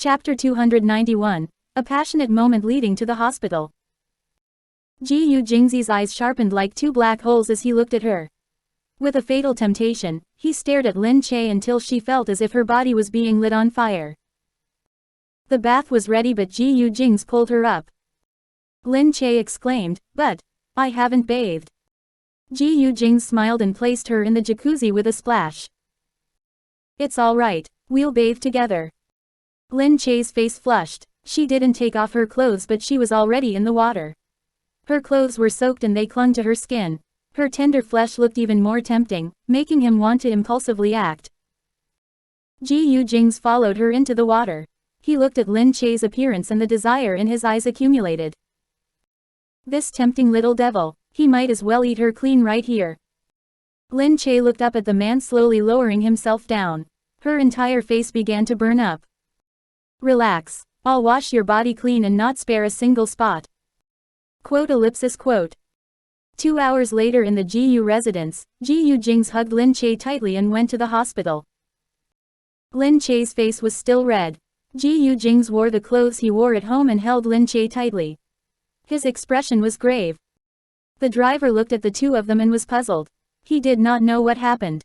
Chapter 291. A passionate moment leading to the hospital. Gu Jingze's eyes sharpened like two black holes as he looked at her. With a fatal temptation, he stared at Lin Che until she felt as if her body was being lit on fire. The bath was ready but Gu Jingze pulled her up. Lin Che exclaimed, "But I haven't bathed." Gu Jingze smiled and placed her in the jacuzzi with a splash. "It's all right, we'll bathe together." Lin Che's face flushed. She didn't take off her clothes but she was already in the water. Her clothes were soaked and they clung to her skin. Her tender flesh looked even more tempting, making him want to impulsively act. Gu Jingze followed her into the water. He looked at Lin Che's appearance and the desire in his eyes accumulated. This tempting little devil, he might as well eat her clean right here. Lin Che looked up at the man slowly lowering himself down. Her entire face began to burn up. "Relax. I'll wash your body clean and not spare a single spot." Quote. 2 hours later in the Gu residence, Gu Jingze hugged Lin Che tightly and went to the hospital. Lin Che's face was still red. Gu Jingze wore the clothes he wore at home and held Lin Che tightly. His expression was grave. The driver looked at the two of them and was puzzled. He did not know what happened.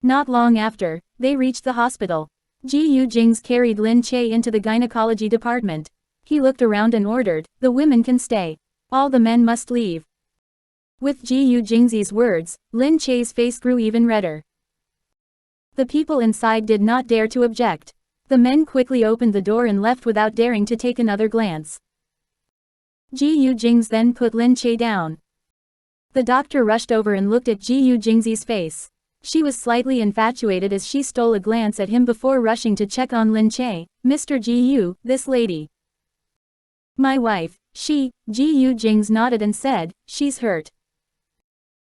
Not long after, they reached the hospital. Gu Jingze carried Lin Che into the gynecology department. He looked around and ordered, "The women can stay. All the men must leave." With Gu Jingze's words, Lin Che's face grew even redder. The people inside did not dare to object. The men quickly opened the door and left without daring to take another glance. Gu Jingze then put Lin Che down. The doctor rushed over and looked at Gu Jingze's face. She was slightly infatuated as she stole a glance at him before rushing to check on Lin Che. "Mr. Gu, this lady." "My wife, she," Gu Jingze nodded and said, "She's hurt."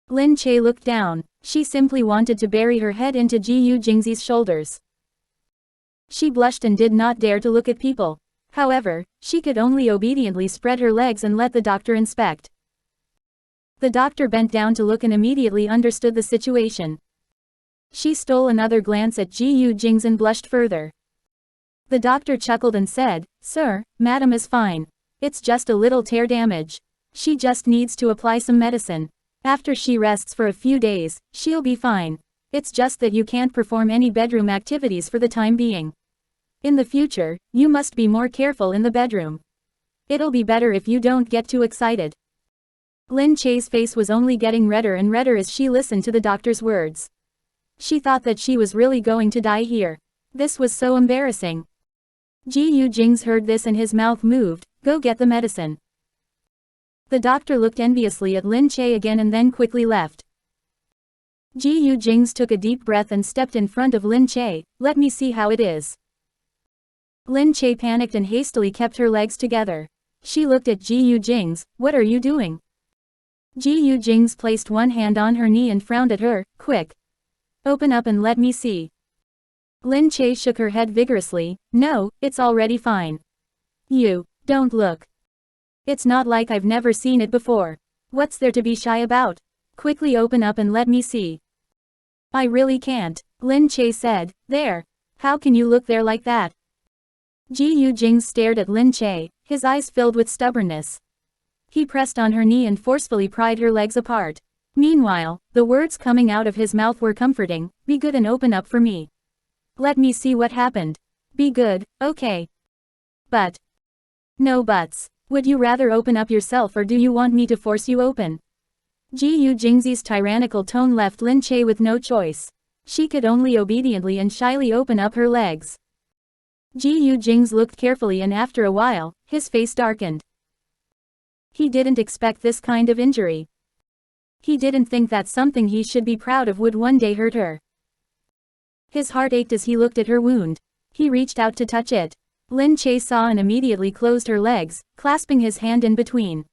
Lin Che looked down. She simply wanted to bury her head into Gu Jingze's shoulders. She blushed and did not dare to look at people. However, she could only obediently spread her legs and let the doctor inspect. The doctor bent down to look and immediately understood the situation. She stole another glance at Gu Jingze and blushed further. The doctor chuckled and said, "Sir, madam is fine. It's just a little tear damage. She just needs to apply some medicine. After she rests for a few days, she'll be fine. It's just that you can't perform any bedroom activities for the time being. In the future, you must be more careful in the bedroom. It'll be better if you don't get too excited." Lin Che's face was only getting redder and redder as she listened to the doctor's words. She thought that she was really going to die here. This was so embarrassing. Gu Jingze heard this and his mouth moved. "Go get the medicine." The doctor looked enviously at Lin Che again and then quickly left. Gu Jingze took a deep breath and stepped in front of Lin Che. "Let me see how it is." Lin Che panicked and hastily kept her legs together. She looked at Gu Jingze. "What are you doing?" Gu Jingze placed one hand on her knee and frowned at her. "Quick. Open up and let me see." Lin Che shook her head vigorously. "No, it's already fine." "You don't look. It's not like I've never seen it before. What's there to be shy about? Quickly open up and let me see." "I really can't," Lin Che said. "There. How can you look there like that?" Gu Jingze stared at Lin Che, his eyes filled with stubbornness. He pressed on her knee and forcefully pried her legs apart. Meanwhile, the words coming out of his mouth were comforting. "Be good and open up for me. Let me see what happened. Be good, okay? But no buts. Would you rather open up yourself or do you want me to force you open?" Gu Jingze's tyrannical tone left Lin Che with no choice. She could only obediently and shyly open up her legs. Gu Jingze looked carefully and after a while, his face darkened. He didn't expect this kind of injury. He didn't think that something he should be proud of would one day hurt her. His heart ached as he looked at her wound. He reached out to touch it. Lin Che saw and immediately closed her legs, clasping his hand in between.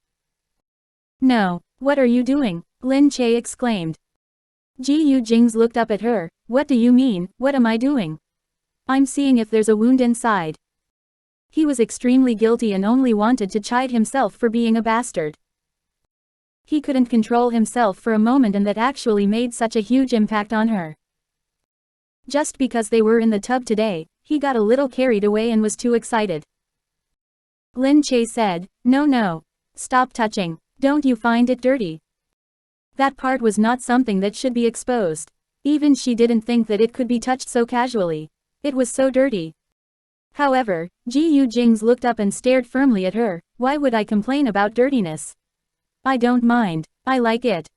"No, what are you doing?" Lin Che exclaimed. Gu Jingze looked up at her. "What do you mean, what am I doing?" "I'm seeing if there's a wound inside." He was extremely guilty and only wanted to chide himself for being a bastard. He couldn't control himself for a moment and that actually made such a huge impact on her. Just because they were in the tub today, he got a little carried away and was too excited. Lin Che said, no. Stop touching. Don't you find it dirty? That part was not something that should be exposed. Even she didn't think that it could be touched so casually. It was so dirty. However, Gu Jingze looked up and stared firmly at her. Why would I complain about dirtiness? I don't mind. I like it.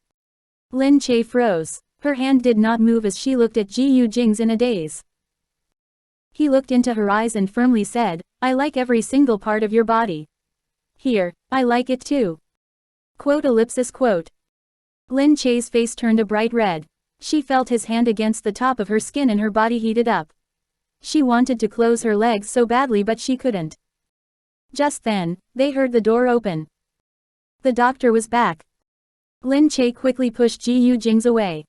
Lin Che froze. Her hand did not move as she looked at Gu Jingze in a daze. He looked into her eyes and firmly said, I like every single part of your body. Here, I like it too. Quote. Lin Che's face turned a bright red. She felt his hand against the top of her skin and her body heated up. She wanted to close her legs so badly but she couldn't. Just then, they heard the door open. The doctor was back. Lin Che quickly pushed Gu Jingze away.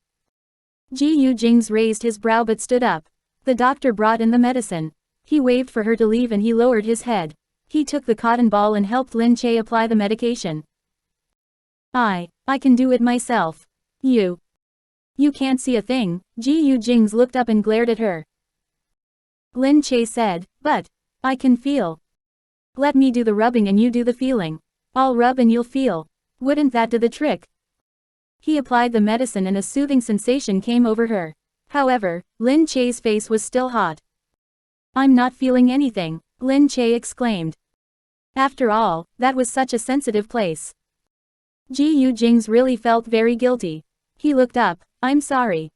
Gu Jingze raised his brow but stood up. The doctor brought in the medicine. He waved for her to leave and he lowered his head. He took the cotton ball and helped Lin Che apply the medication. I can do it myself. You can't see a thing. Gu Jingze looked up and glared at her. Lin Che said, but I can feel. Let me do the rubbing and you do the feeling. I'll rub and you'll feel. Wouldn't that do the trick? He applied the medicine and a soothing sensation came over her. However, Lin Che's face was still hot. I'm not feeling anything, Lin Che exclaimed. After all, that was such a sensitive place. Gu Jingze really felt very guilty. He looked up. I'm sorry.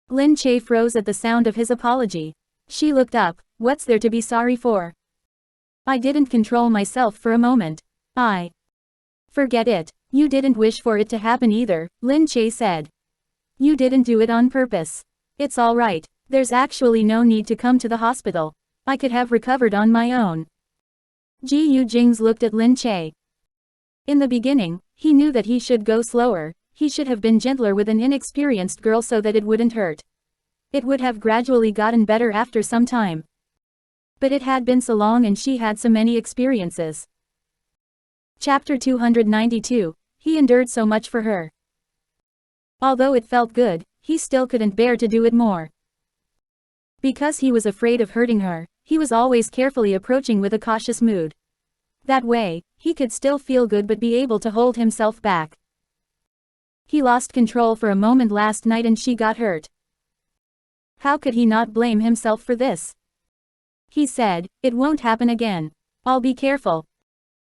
Lin Che froze at the sound of his apology. She looked up. What's there to be sorry for? I didn't control myself for a moment. Forget it. You didn't wish for it to happen either, Lin Che said. You didn't do it on purpose. It's all right. There's actually no need to come to the hospital. I could have recovered on my own. Gu Jingze looked at Lin Che. In the beginning, he knew that he should go slower. He should have been gentler with an inexperienced girl so that it wouldn't hurt. It would have gradually gotten better after some time. But it had been so long and she had so many experiences. Chapter 292, he endured so much for her. Although it felt good, he still couldn't bear to do it more. Because he was afraid of hurting her, he was always carefully approaching with a cautious mood. That way, he could still feel good but be able to hold himself back. He lost control for a moment last night and she got hurt. How could he not blame himself for this? He said, it won't happen again. I'll be careful.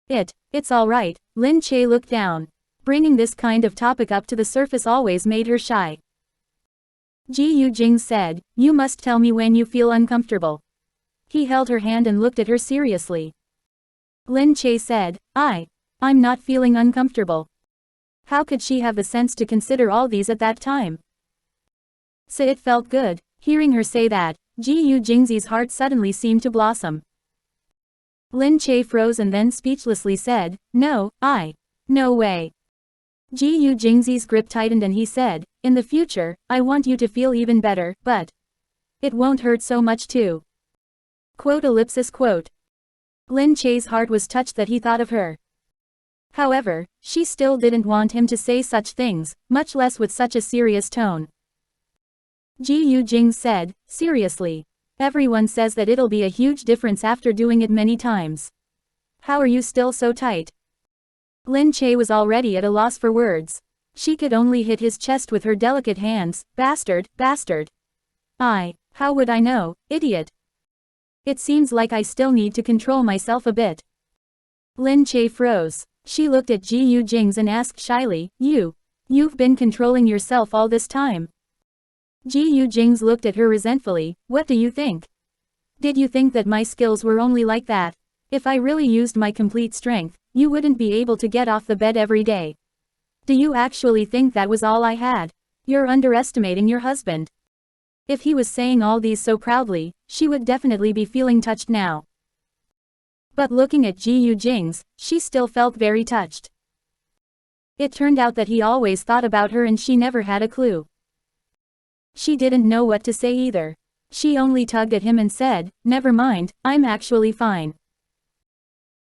It's all right, Lin Che looked down. Bringing this kind of topic up to the surface always made her shy. Gu Jingze said, you must tell me when you feel uncomfortable. He held her hand and looked at her seriously. Lin Che said, I'm not feeling uncomfortable. How could she have the sense to consider all these at that time? So it felt good, hearing her say that. Gu Jingze's heart suddenly seemed to blossom. Lin Che froze and then speechlessly said, no way. Gu Jingze's grip tightened and he said, in the future, I want you to feel even better, but it won't hurt so much too. Quote. Lin Che's heart was touched that he thought of her. However, she still didn't want him to say such things, much less with such a serious tone. Gu Jingze said, seriously. Everyone says that it'll be a huge difference after doing it many times. How are you still so tight? Lin Che was already at a loss for words. She could only hit his chest with her delicate hands. Bastard. How would I know, idiot? It seems like I still need to control myself a bit. Lin Che froze. She looked at Gu Jingze and asked shyly, you've been controlling yourself all this time? Gu Jingze looked at her resentfully. What do you think? Did you think that my skills were only like that? If I really used my complete strength, you wouldn't be able to get off the bed every day. Do you actually think that was all I had? You're underestimating your husband. If he was saying all these so proudly, she would definitely be feeling touched now. But looking at Gu Jingze, she still felt very touched. It turned out that he always thought about her and she never had a clue. She didn't know what to say either. She only tugged at him and said, never mind, I'm actually fine.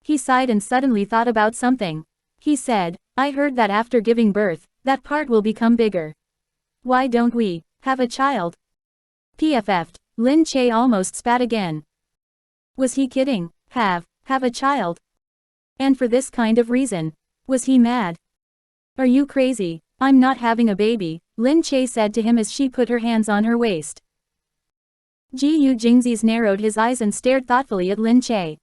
He sighed and suddenly thought about something. He said, I heard that after giving birth, that part will become bigger. Why don't we have a child? PFF'd. Lin Che almost spat again. Was he kidding? Have a child? And for this kind of reason? Was he mad? Are you crazy? I'm not having a baby, Lin Che said to him as she put her hands on her waist. Gu Jingze narrowed his eyes and stared thoughtfully at Lin Che.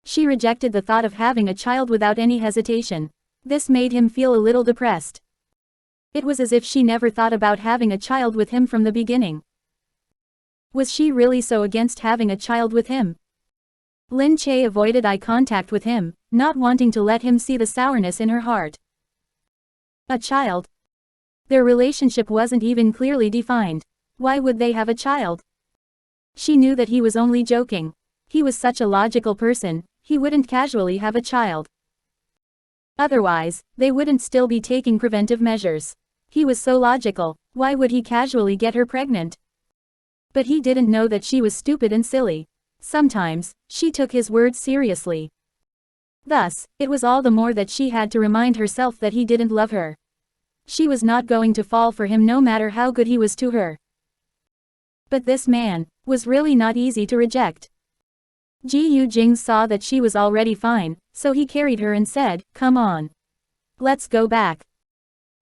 She rejected the thought of having a child without any hesitation. This made him feel a little depressed. It was as if she never thought about having a child with him from the beginning. Was she really so against having a child with him? Lin Che avoided eye contact with him, not wanting to let him see the sourness in her heart. A child? Their relationship wasn't even clearly defined. Why would they have a child? She knew that he was only joking. He was such a logical person, he wouldn't casually have a child. Otherwise, they wouldn't still be taking preventive measures. He was so logical, why would he casually get her pregnant? But he didn't know that she was stupid and silly. Sometimes, she took his words seriously. Thus, it was all the more that she had to remind herself that he didn't love her. She was not going to fall for him no matter how good he was to her. But this man was really not easy to reject. Gu Jingze saw that she was already fine, so he carried her and said, "Come on. Let's go back."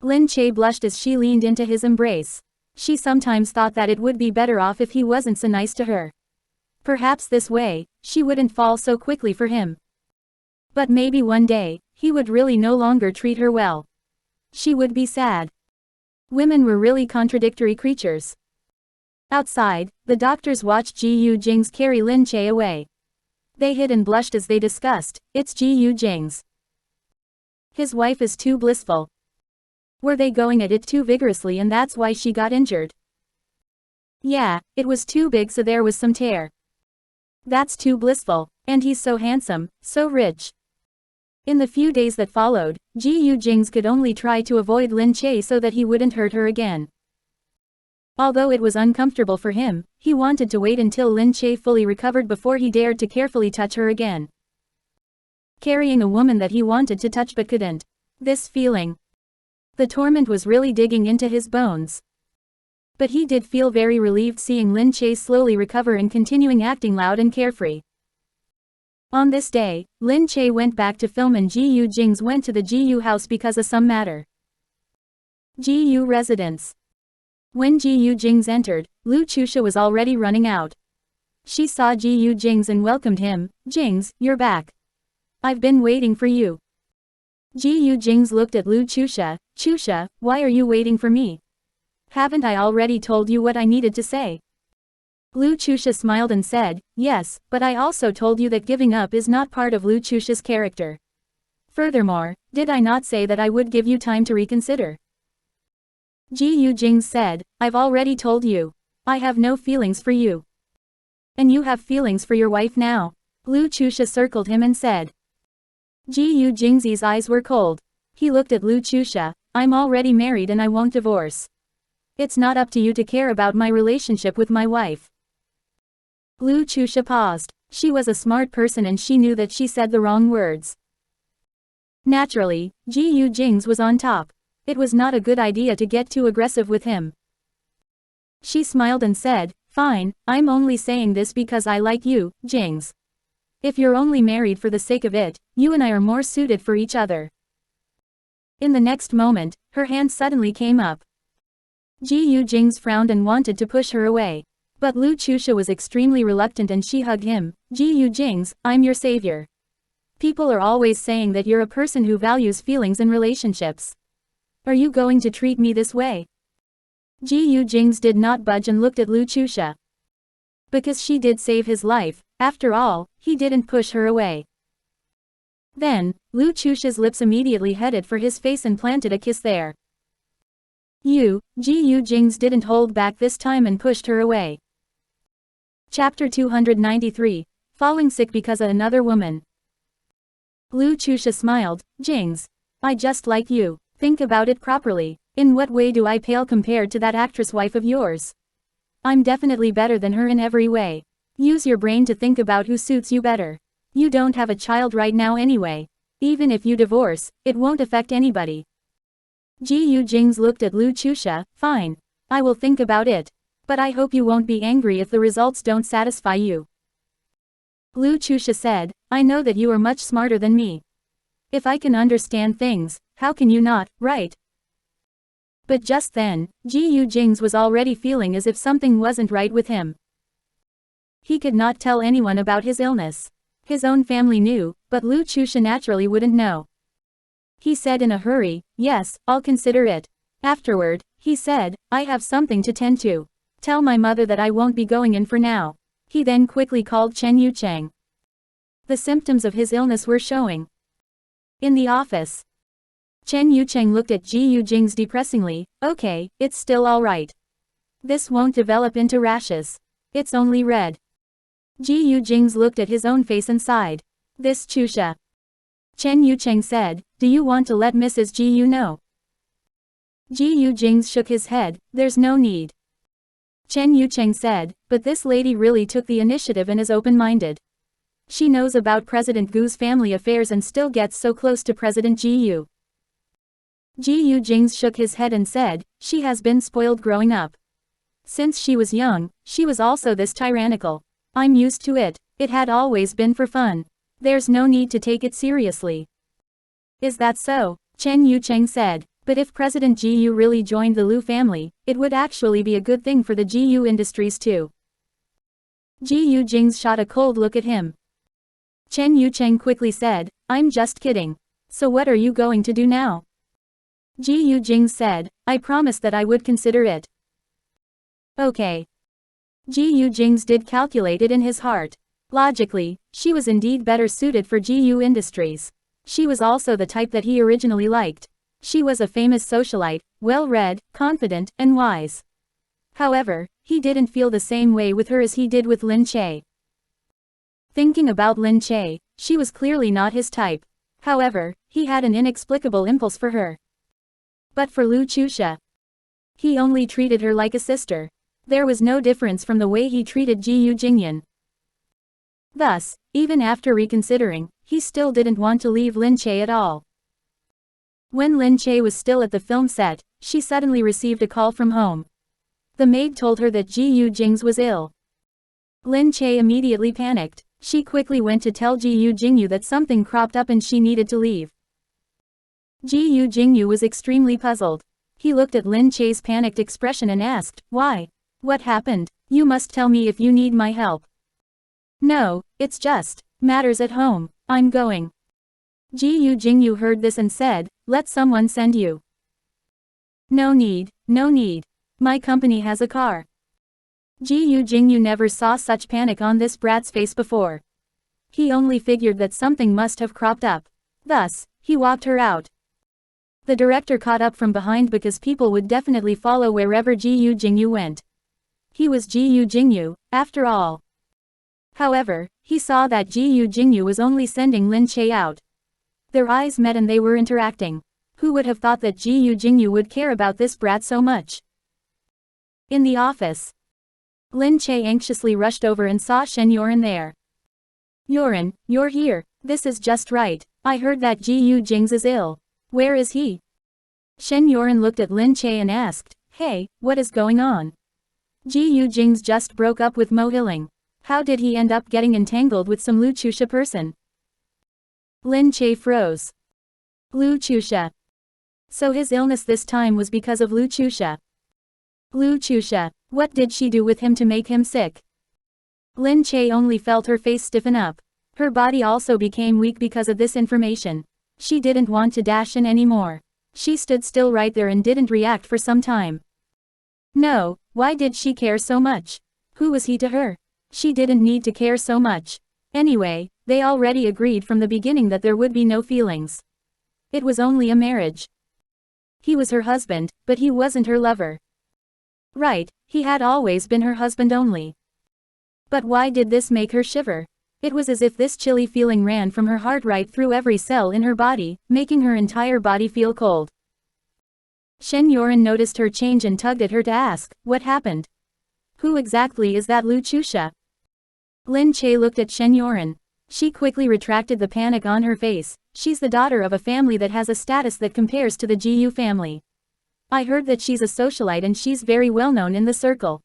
Lin Che blushed as she leaned into his embrace. She sometimes thought that it would be better off if he wasn't so nice to her. Perhaps this way, she wouldn't fall so quickly for him. But maybe one day, he would really no longer treat her well. She would be sad. Women were really contradictory creatures. Outside, the doctors watched Gu Jingze carry Lin Che away. They hid and blushed as they discussed, "It's Gu Jingze. His wife is too blissful. Were they going at it too vigorously and that's why she got injured? Yeah, it was too big so there was some tear. That's too blissful, and he's so handsome, so rich." In the few days that followed, Gu Jingze could only try to avoid Lin Che so that he wouldn't hurt her again. Although it was uncomfortable for him, he wanted to wait until Lin Che fully recovered before he dared to carefully touch her again. Carrying a woman that he wanted to touch but couldn't. This feeling. The torment was really digging into his bones. But he did feel very relieved seeing Lin Che slowly recover and continuing acting loud and carefree. On this day, Lin Che went back to film and Gu Jingze went to the Gu house because of some matter. Gu residence. When Gu Jingze entered, Lu Chusha was already running out. She saw Gu Jingze and welcomed him. "Jingze, you're back. I've been waiting for you." Gu Jingze looked at Lu Chusha. "Chusha, why are you waiting for me? Haven't I already told you what I needed to say?" Lu Chusha smiled and said, "Yes, but I also told you that giving up is not part of Lu Chusha's character. Furthermore, did I not say that I would give you time to reconsider?" Gu Jingze said, "I've already told you. I have no feelings for you. And you have feelings for your wife now." Lu Chusha circled him and said. Gu Jingze's eyes were cold. He looked at Lu Chusha. "I'm already married and I won't divorce. It's not up to you to care about my relationship with my wife." Lu Chusha paused. She was a smart person and she knew that she said the wrong words. Naturally, Gu Jingze was on top. It was not a good idea to get too aggressive with him. She smiled and said, "Fine, I'm only saying this because I like you, Jingze. If you're only married for the sake of it, you and I are more suited for each other." In the next moment, her hand suddenly came up. Gu Jingze frowned and wanted to push her away. But Lu Chusha was extremely reluctant and she hugged him. "Gu Jingze, I'm your savior. People are always saying that you're a person who values feelings in relationships. Are you going to treat me this way?" Gu Jingze did not budge and looked at Lu Chusha. Because she did save his life, after all, he didn't push her away. Then, Lu Chusha's lips immediately headed for his face and planted a kiss there. Gu Jingze didn't hold back this time and pushed her away. Chapter 293, Falling Sick because of Another Woman. Lu Chusha smiled. "Jingze, I just like you. Think about it properly. In what way do I pale compared to that actress wife of yours? I'm definitely better than her in every way. Use your brain to think about who suits you better. You don't have a child right now anyway. Even if you divorce, it won't affect anybody." Gu Jingze looked at Lu Chusha. "Fine. I will think about it. But I hope you won't be angry if the results don't satisfy you. Lu Chusha said, I know that you are much smarter than me. If I can understand things, how can you not, right? But just then, Gu Jingze was already feeling as if something wasn't right with him. He could not tell anyone about his illness. His own family knew, but Lu Chusha naturally wouldn't know. He said in a hurry, yes, I'll consider it. Afterward, he said, I have something to tend to. Tell my mother that I won't be going in for now. He then quickly called Chen Yucheng. The symptoms of his illness were showing. In the office, Chen Yucheng looked at Gu Jingze depressingly, okay, it's still alright. This won't develop into rashes. It's only red. Gu Jingze looked at his own face and sighed. This Chusha. Chen Yucheng said, do you want to let Mrs. Gu know? Gu Jingze shook his head, there's no need. Chen Yucheng said, but this lady really took the initiative and is open-minded. She knows about President Gu's family affairs and still gets so close to President Gu. Gu Jingze shook his head and said, she has been spoiled growing up. Since she was young, she was also this tyrannical. I'm used to it, it had always been for fun. There's no need to take it seriously. Is that so? Chen Yucheng said, but if President Gu really joined the Lu family, it would actually be a good thing for the Gu industries too. Gu Jingze shot a cold look at him. Chen Yucheng quickly said, I'm just kidding. So what are you going to do now? Gu Jingze said, I promised that I would consider it. Okay. Gu Jingze did calculate it in his heart. Logically, she was indeed better suited for Gu Industries. She was also the type that he originally liked. She was a famous socialite, well-read, confident, and wise. However, he didn't feel the same way with her as he did with Lin Che. Thinking about Lin Che, she was clearly not his type. However, he had an inexplicable impulse for her. But for Lu Chusha, he only treated her like a sister. There was no difference from the way he treated Gu Jingyan. Thus, even after reconsidering, he still didn't want to leave Lin Che at all. When Lin Che was still at the film set, she suddenly received a call from home. The maid told her that Gu Jingze was ill. Lin Che immediately panicked. She quickly went to tell Gu Jingyu that something cropped up and she needed to leave. Gu Jingyu was extremely puzzled. He looked at Lin Che's panicked expression and asked, why? What happened? You must tell me if you need my help. No, it's just matters at home. I'm going. Gu Jingyu heard this and said, let someone send you. No need, no need. My company has a car. Gu Jingyu never saw such panic on this brat's face before. He only figured that something must have cropped up. Thus, he walked her out. The director caught up from behind because people would definitely follow wherever Gu Jingyu went. He was Gu Jingyu, after all. However, he saw that Gu Jingyu was only sending Lin Che out. Their eyes met and they were interacting. Who would have thought that Gu Jingyu would care about this brat so much? In the office, Lin Che anxiously rushed over and saw Shen Yoren there. Yoren, you're here. This is just right. I heard that Gu Jingze is ill. Where is he? Shen Yoren looked at Lin Che and asked, hey, what is going on? Gu Jingze just broke up with Mo Hilling. How did he end up getting entangled with some Lu Chusha person? Lin Che froze. Lu Chusha. So his illness this time was because of Lu Chusha. Lu Chusha, what did she do with him to make him sick? Lin Che only felt her face stiffen up. Her body also became weak because of this information. She didn't want to dash in anymore. She stood still right there and didn't react for some time. No, why did she care so much? Who was he to her? She didn't need to care so much. Anyway, they already agreed from the beginning that there would be no feelings. It was only a marriage. He was her husband, but he wasn't her lover. Right, he had always been her husband only. But why did this make her shiver? It was as if this chilly feeling ran from her heart right through every cell in her body, making her entire body feel cold. Shen Yoren noticed her change and tugged at her to ask, what happened? Who exactly is that Lu Chusha? Lin Che looked at Shen Yoren. She quickly retracted the panic on her face. She's the daughter of a family that has a status that compares to the Gu family. I heard that she's a socialite and she's very well known in the circle.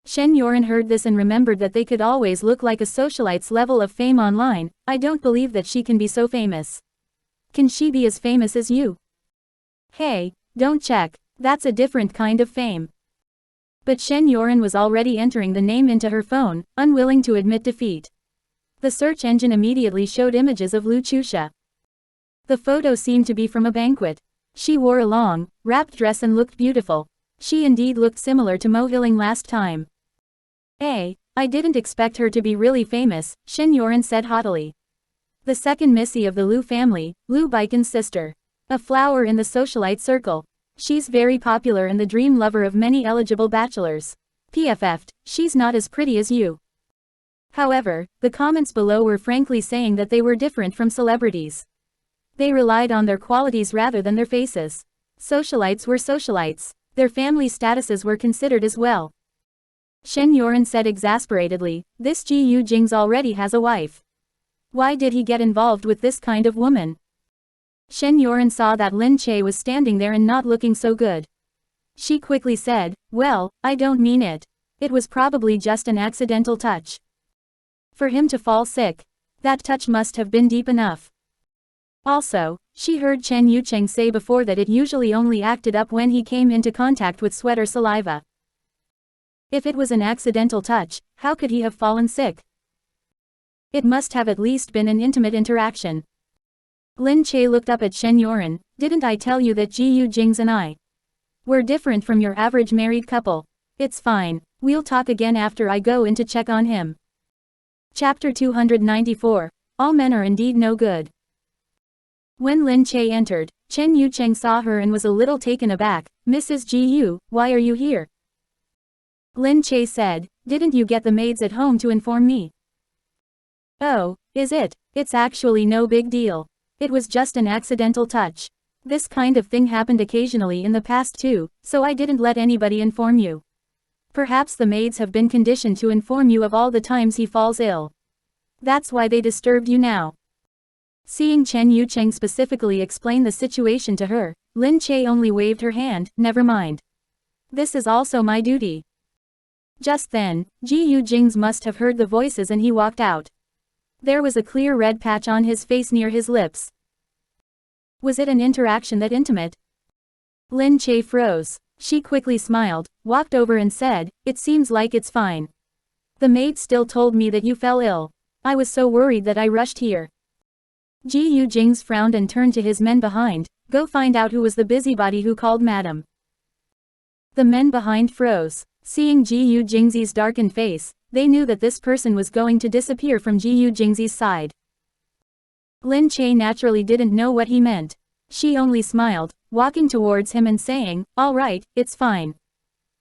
Shen Yoren heard this and remembered that they could always look like a socialite's level of fame online. I don't believe that she can be so famous. Can she be as famous as you? Hey, don't check, that's a different kind of fame. But Shen Yoren was already entering the name into her phone, unwilling to admit defeat. The search engine immediately showed images of Lu Chusha. The photo seemed to be from a banquet. She wore a long, wrapped dress and looked beautiful. She indeed looked similar to Mo Hilling last time. I didn't expect her to be really famous, Shen Yoren said haughtily. The second missy of the Lu family, Lu Baikon's sister. A flower in the socialite circle. She's very popular and the dream lover of many eligible bachelors. PFF'd, she's not as pretty as you. However, the comments below were frankly saying that they were different from celebrities. They relied on their qualities rather than their faces. Socialites were socialites. Their family statuses were considered as well. Shen Yoren said exasperatedly, this Gu Jingze already has a wife. Why did he get involved with this kind of woman? Shen Yoren saw that Lin Che was standing there and not looking so good. She quickly said, well, I don't mean it. It was probably just an accidental touch. For him to fall sick. That touch must have been deep enough. Also, she heard Chen Yucheng say before that it usually only acted up when he came into contact with sweat or saliva. If it was an accidental touch, how could he have fallen sick? It must have at least been an intimate interaction. Lin Che looked up at Shen Yoren, didn't I tell you that Gu Jingze and I were different from your average married couple? It's fine, we'll talk again after I go in to check on him. Chapter 294, All Men Are Indeed No Good. When Lin Che entered, Chen Yucheng saw her and was a little taken aback. Mrs. Gu, why are you here? Lin Che said, didn't you get the maids at home to inform me? Oh, is it? It's actually no big deal. It was just an accidental touch. This kind of thing happened occasionally in the past too, so I didn't let anybody inform you. Perhaps the maids have been conditioned to inform you of all the times he falls ill. That's why they disturbed you now. Seeing Chen Yucheng specifically explain the situation to her, Lin Che only waved her hand, never mind. This is also my duty. Just then, Gu Jingze must have heard the voices and he walked out. There was a clear red patch on his face near his lips. Was it an interaction that intimate? Lin Che froze. She quickly smiled, walked over and said, it seems like it's fine. The maid still told me that you fell ill. I was so worried that I rushed here. Gu Jingze frowned and turned to his men behind, go find out who was the busybody who called madam. The men behind froze. Seeing Gu Jingze's darkened face, they knew that this person was going to disappear from Gu Jingze's side. Lin Che naturally didn't know what he meant. She only smiled, walking towards him and saying, all right, it's fine.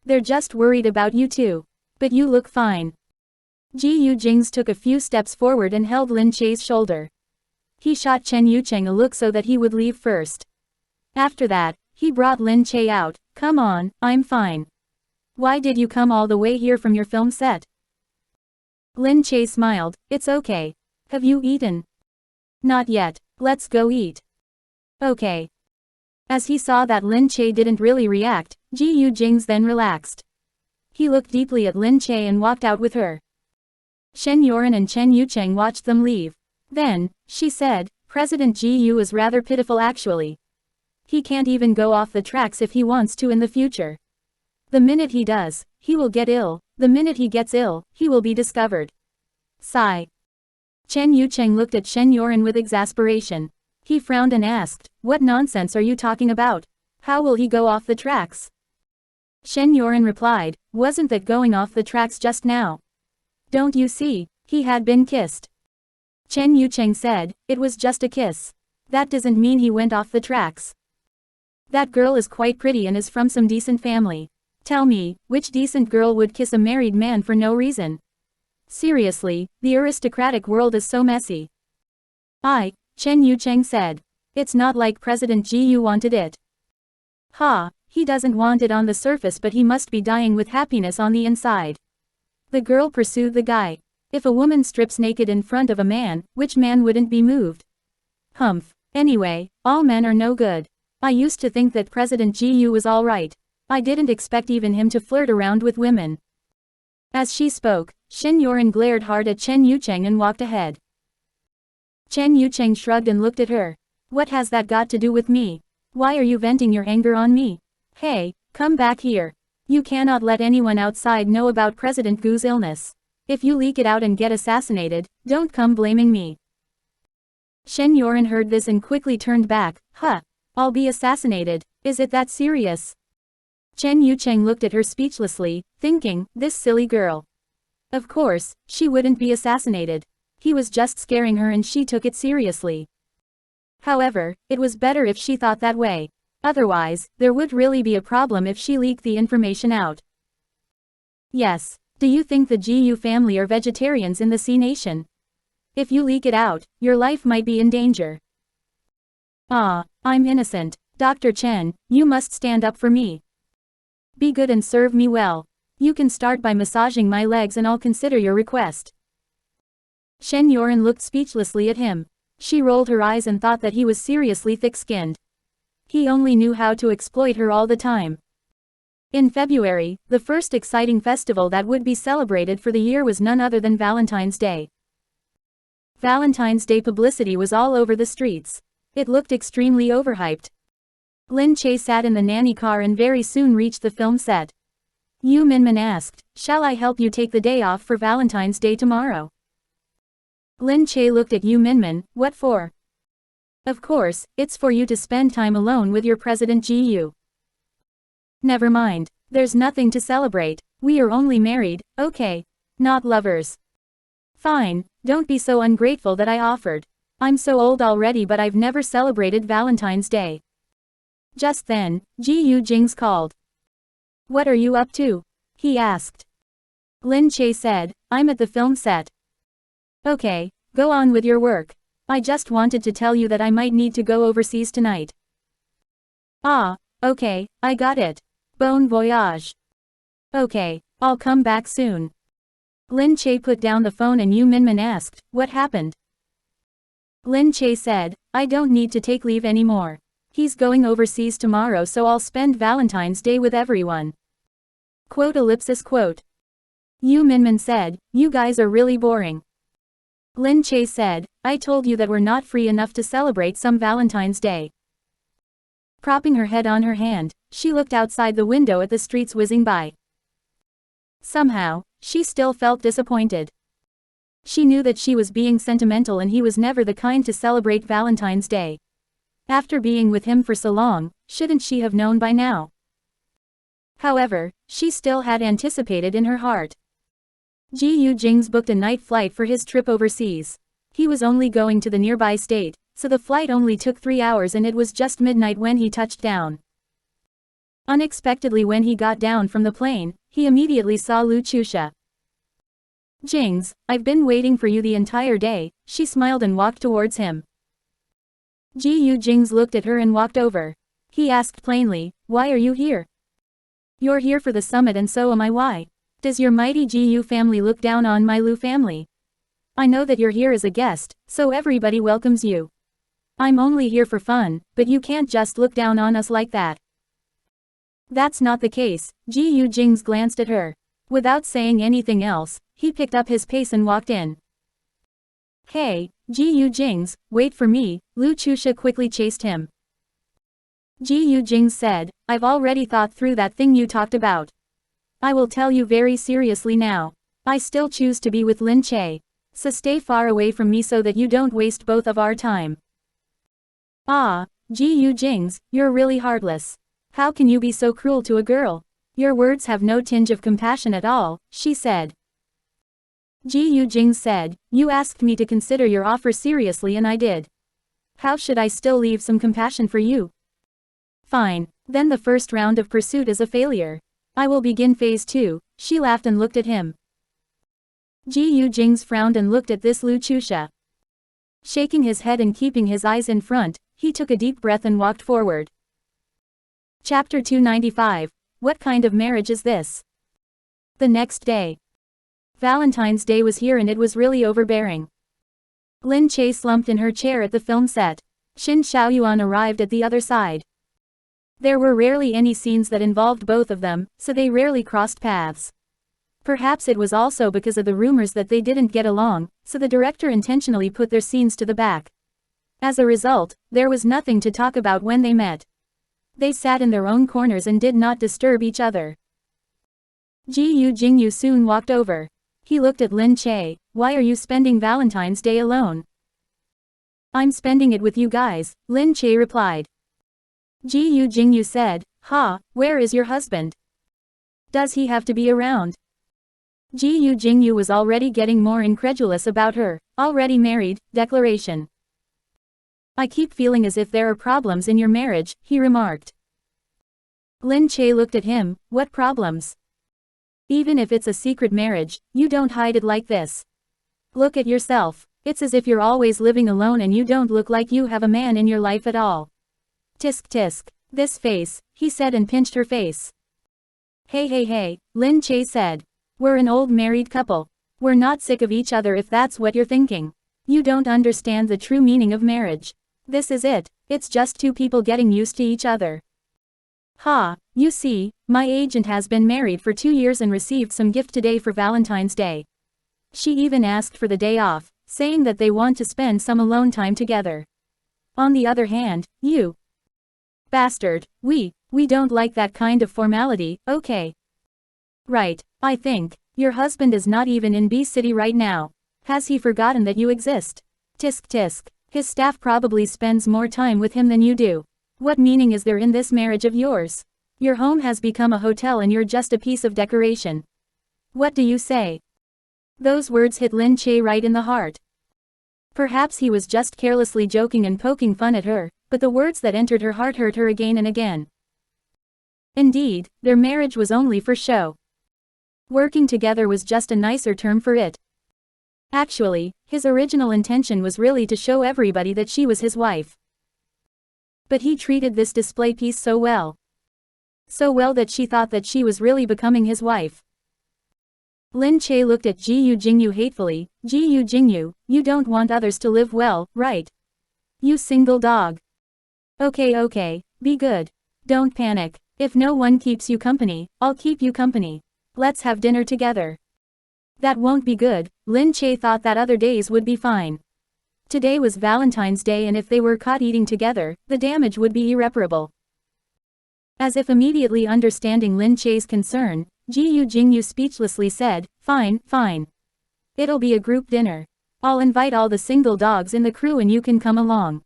They're just worried about you too. But you look fine. Gu Jingze took a few steps forward and held Lin Che's shoulder. He shot Chen Yucheng a look so that he would leave first. After that, he brought Lin Che out, come on, I'm fine. Why did you come all the way here from your film set? Lin Che smiled, it's okay. Have you eaten? Not yet, let's go eat. Okay. As he saw that Lin Che didn't really react, Gu Jingze then relaxed. He looked deeply at Lin Che and walked out with her. Shen Yoren and Chen Yucheng watched them leave. Then, she said, President Gu is rather pitiful actually. He can't even go off the tracks if he wants to in the future. The minute he does, he will get ill. The minute he gets ill, he will be discovered. Sigh. Chen Yucheng looked at Shen Yoren with exasperation. He frowned and asked, what nonsense are you talking about? How will he go off the tracks? Shen Yoren replied, wasn't that going off the tracks just now? Don't you see, he had been kissed. Chen Yucheng said, it was just a kiss. That doesn't mean he went off the tracks. That girl is quite pretty and is from some decent family. Tell me, which decent girl would kiss a married man for no reason? Seriously, the aristocratic world is so messy. Chen Yucheng said. It's not like President Gu wanted it. Ha, he doesn't want it on the surface but he must be dying with happiness on the inside. The girl pursued the guy. If a woman strips naked in front of a man, which man wouldn't be moved? Humph. Anyway, all men are no good. I used to think that President Gu was alright. I didn't expect even him to flirt around with women. As she spoke, Shen Yoren glared hard at Chen Yucheng and walked ahead. Chen Yucheng shrugged and looked at her. What has that got to do with me? Why are you venting your anger on me? Hey, come back here. You cannot let anyone outside know about President Gu's illness. If you leak it out and get assassinated, don't come blaming me. Shen Yoren heard this and quickly turned back. Huh. I'll be assassinated. Is it that serious? Chen Yucheng looked at her speechlessly, thinking, this silly girl. Of course, she wouldn't be assassinated. He was just scaring her and she took it seriously. However, it was better if she thought that way. Otherwise, there would really be a problem if she leaked the information out. Yes. Do you think the Gu family are vegetarians in the Sea Nation? If you leak it out, your life might be in danger. Ah, I'm innocent. Dr. Chen, you must stand up for me. Be good and serve me well. You can start by massaging my legs and I'll consider your request. Shen Yoren looked speechlessly at him. She rolled her eyes and thought that he was seriously thick-skinned. He only knew how to exploit her all the time. In February, the first exciting festival that would be celebrated for the year was none other than Valentine's Day. Valentine's Day publicity was all over the streets. It looked extremely overhyped. Lin Che sat in the nanny car and very soon reached the film set. Yu Minmin asked, shall I help you take the day off for Valentine's Day tomorrow? Lin Che looked at Yu Minmin, what for? Of course, it's for you to spend time alone with your President Gu. Never mind. There's nothing to celebrate. We are only married, okay? Not lovers. Fine, don't be so ungrateful that I offered. I'm so old already but I've never celebrated Valentine's Day. Just then, Gu Jingze called. What are you up to? He asked. Lin Che said, I'm at the film set. Okay, go on with your work. I just wanted to tell you that I might need to go overseas tonight. Ah, okay, I got it. Bon voyage. Okay, I'll come back soon. Lin Che put down the phone and Yu Minmin asked, what happened? Lin Che said, I don't need to take leave anymore. He's going overseas tomorrow so I'll spend Valentine's Day with everyone. Quote. Yu Minmin said, you guys are really boring. Lin Che said, I told you that we're not free enough to celebrate some Valentine's Day. Propping her head on her hand, she looked outside the window at the streets whizzing by. Somehow, she still felt disappointed. She knew that she was being sentimental and he was never the kind to celebrate Valentine's Day. After being with him for so long, shouldn't she have known by now? However, she still had anticipated in her heart. Gu Jingze booked a night flight for his trip overseas. He was only going to the nearby state, so the flight only took 3 hours and it was just midnight when he touched down. Unexpectedly when he got down from the plane, he immediately saw Lu Chusha. Jingze, I've been waiting for you the entire day, she smiled and walked towards him. Gu Jingze looked at her and walked over. He asked plainly, why are you here? You're here for the summit and so am I. Why? Does your mighty Gu family look down on my Lu family? I know that you're here as a guest, so everybody welcomes you. I'm only here for fun, but you can't just look down on us like that. That's not the case. Gu Jingze glanced at her. Without saying anything else, he picked up his pace and walked in. Hey, Gu Jingze, wait for me, Lu Chusha quickly chased him. Gu Jingze said, I've already thought through that thing you talked about. I will tell you very seriously now. I still choose to be with Lin Che. So stay far away from me so that you don't waste both of our time. Ah, Gu Jingze, you're really heartless. How can you be so cruel to a girl? Your words have no tinge of compassion at all, she said. Gu Jingze said, you asked me to consider your offer seriously and I did. How should I still leave some compassion for you? Fine, then the first round of pursuit is a failure. I will begin phase 2, she laughed and looked at him. Gu Jingze frowned and looked at this Lu Chusha. Shaking his head and keeping his eyes in front, he took a deep breath and walked forward. Chapter 295, What kind of marriage is this? The next day. Valentine's Day was here and it was really overbearing. Lin Che slumped in her chair at the film set. Shin Xiaoyuan arrived at the other side. There were rarely any scenes that involved both of them, so they rarely crossed paths. Perhaps it was also because of the rumors that they didn't get along, so the director intentionally put their scenes to the back. As a result, there was nothing to talk about when they met. They sat in their own corners and did not disturb each other. Gu Jingze soon walked over. He looked at Lin Che. Why are you spending Valentine's Day alone? I'm spending it with you guys, Lin Che replied. Gu Jingze said, where is your husband? Does he have to be around? Gu Jingze was already getting more incredulous about her, already married, declaration. I keep feeling as if there are problems in your marriage, he remarked. Lin Che looked at him, what problems? Even if it's a secret marriage, you don't hide it like this. Look at yourself. It's as if you're always living alone and you don't look like you have a man in your life at all. Tisk tisk. This face, he said and pinched her face. Hey, Lin Che said. We're an old married couple. We're not sick of each other if that's what you're thinking. You don't understand the true meaning of marriage. This is it, it's just two people getting used to each other. You see, my agent has been married for 2 years and received some gift today for Valentine's Day. She even asked for the day off, saying that they want to spend some alone time together. On the other hand, you bastard, we don't like that kind of formality, okay? Right, I think, your husband is not even in B City right now. Has he forgotten that you exist? Tisk tisk. His staff probably spends more time with him than you do. What meaning is there in this marriage of yours? Your home has become a hotel and you're just a piece of decoration. What do you say? Those words hit Lin Che right in the heart. Perhaps he was just carelessly joking and poking fun at her, but the words that entered her heart hurt her again and again. Indeed, their marriage was only for show. Working together was just a nicer term for it. Actually, his original intention was really to show everybody that she was his wife. But he treated this display piece so well. So well that she thought that she was really becoming his wife. Lin Che looked at Gu Jingze hatefully. Gu Jingze, you don't want others to live well, right? You single dog. Okay, be good. Don't panic. If no one keeps you company, I'll keep you company. Let's have dinner together. That won't be good, Lin Che thought that other days would be fine. Today was Valentine's Day and if they were caught eating together, the damage would be irreparable. As if immediately understanding Lin Che's concern, Gu Jingze speechlessly said, fine. It'll be a group dinner. I'll invite all the single dogs in the crew and you can come along.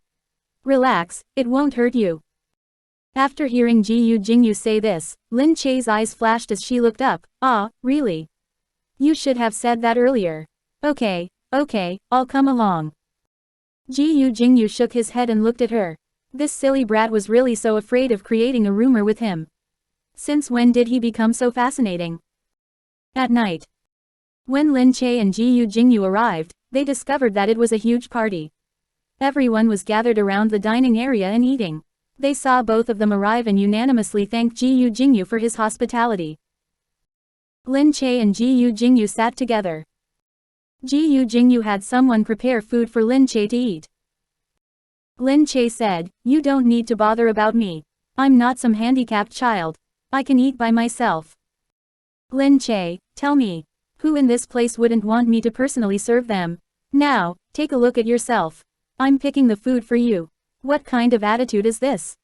Relax, it won't hurt you. After hearing Gu Jingze say this, Lin Che's eyes flashed as she looked up. Really? You should have said that earlier. Okay, I'll come along. Gu Jingze shook his head and looked at her. This silly brat was really so afraid of creating a rumor with him. Since when did he become so fascinating? At night. When Lin Che and Gu Jingze arrived, they discovered that it was a huge party. Everyone was gathered around the dining area and eating. They saw both of them arrive and unanimously thanked Gu Jingze for his hospitality. Lin Che and Gu Jingze sat together. Gu Jingze had someone prepare food for Lin Che to eat. Lin Che said, you don't need to bother about me. I'm not some handicapped child. I can eat by myself. Lin Che, tell me, who in this place wouldn't want me to personally serve them? Now, take a look at yourself. I'm picking the food for you. What kind of attitude is this?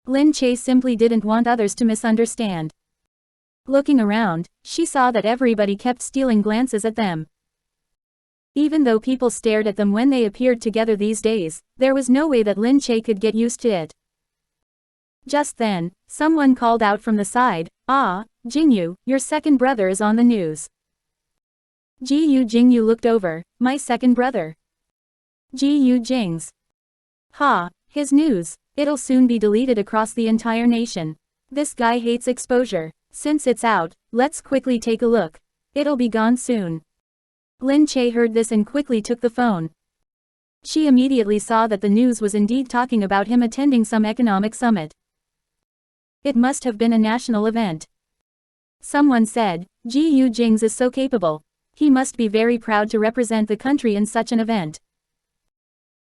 Lin Che simply didn't want others to misunderstand. Looking around, she saw that everybody kept stealing glances at them. Even though people stared at them when they appeared together these days, there was no way that Lin Che could get used to it. Just then, someone called out from the side, Jingyu, your second brother is on the news. Gu Jingyu looked over, my second brother. Gu Jingze. His news, it'll soon be deleted across the entire nation. This guy hates exposure. Since it's out, let's quickly take a look. It'll be gone soon. Lin Che heard this and quickly took the phone. She immediately saw that the news was indeed talking about him attending some economic summit. It must have been a national event. Someone said, Gu Jingze is so capable. He must be very proud to represent the country in such an event.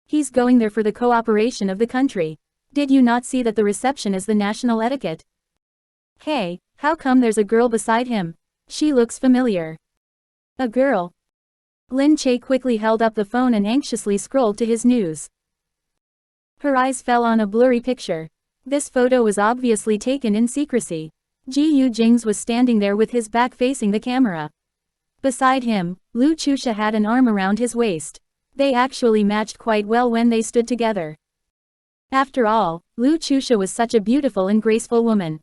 He's going there for the cooperation of the country. Did you not see that the reception is the national etiquette? Hey, how come there's a girl beside him? She looks familiar. A girl. Lin Che quickly held up the phone and anxiously scrolled to his news. Her eyes fell on a blurry picture. This photo was obviously taken in secrecy. Gu Jingze was standing there with his back facing the camera. Beside him, Lu Chusha had an arm around his waist. They actually matched quite well when they stood together. After all, Lu Chusha was such a beautiful and graceful woman.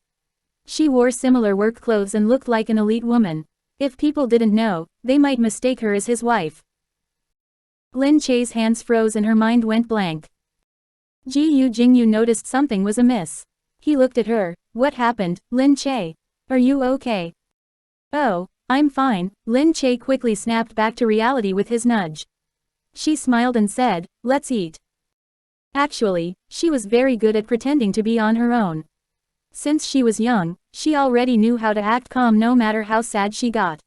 She wore similar work clothes and looked like an elite woman. If people didn't know, they might mistake her as his wife. Lin Che's hands froze and her mind went blank. Gu Jingyu noticed something was amiss. He looked at her. What happened, Lin Che? Are you okay? Oh, I'm fine. Lin Che quickly snapped back to reality with his nudge. She smiled and said, let's eat. Actually, she was very good at pretending to be on her own. Since she was young, she already knew how to act calm no matter how sad she got.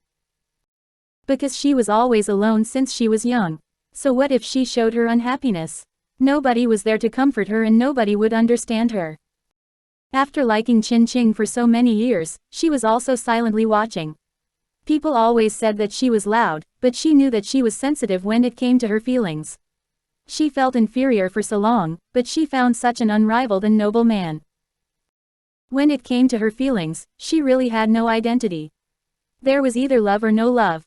Because she was always alone since she was young. So what if she showed her unhappiness? Nobody was there to comfort her and nobody would understand her. After liking Qin Qing for so many years, she was also silently watching. People always said that she was loud, but she knew that she was sensitive when it came to her feelings. She felt inferior for so long, but she found such an unrivaled and noble man. When it came to her feelings, she really had no identity. There was either love or no love.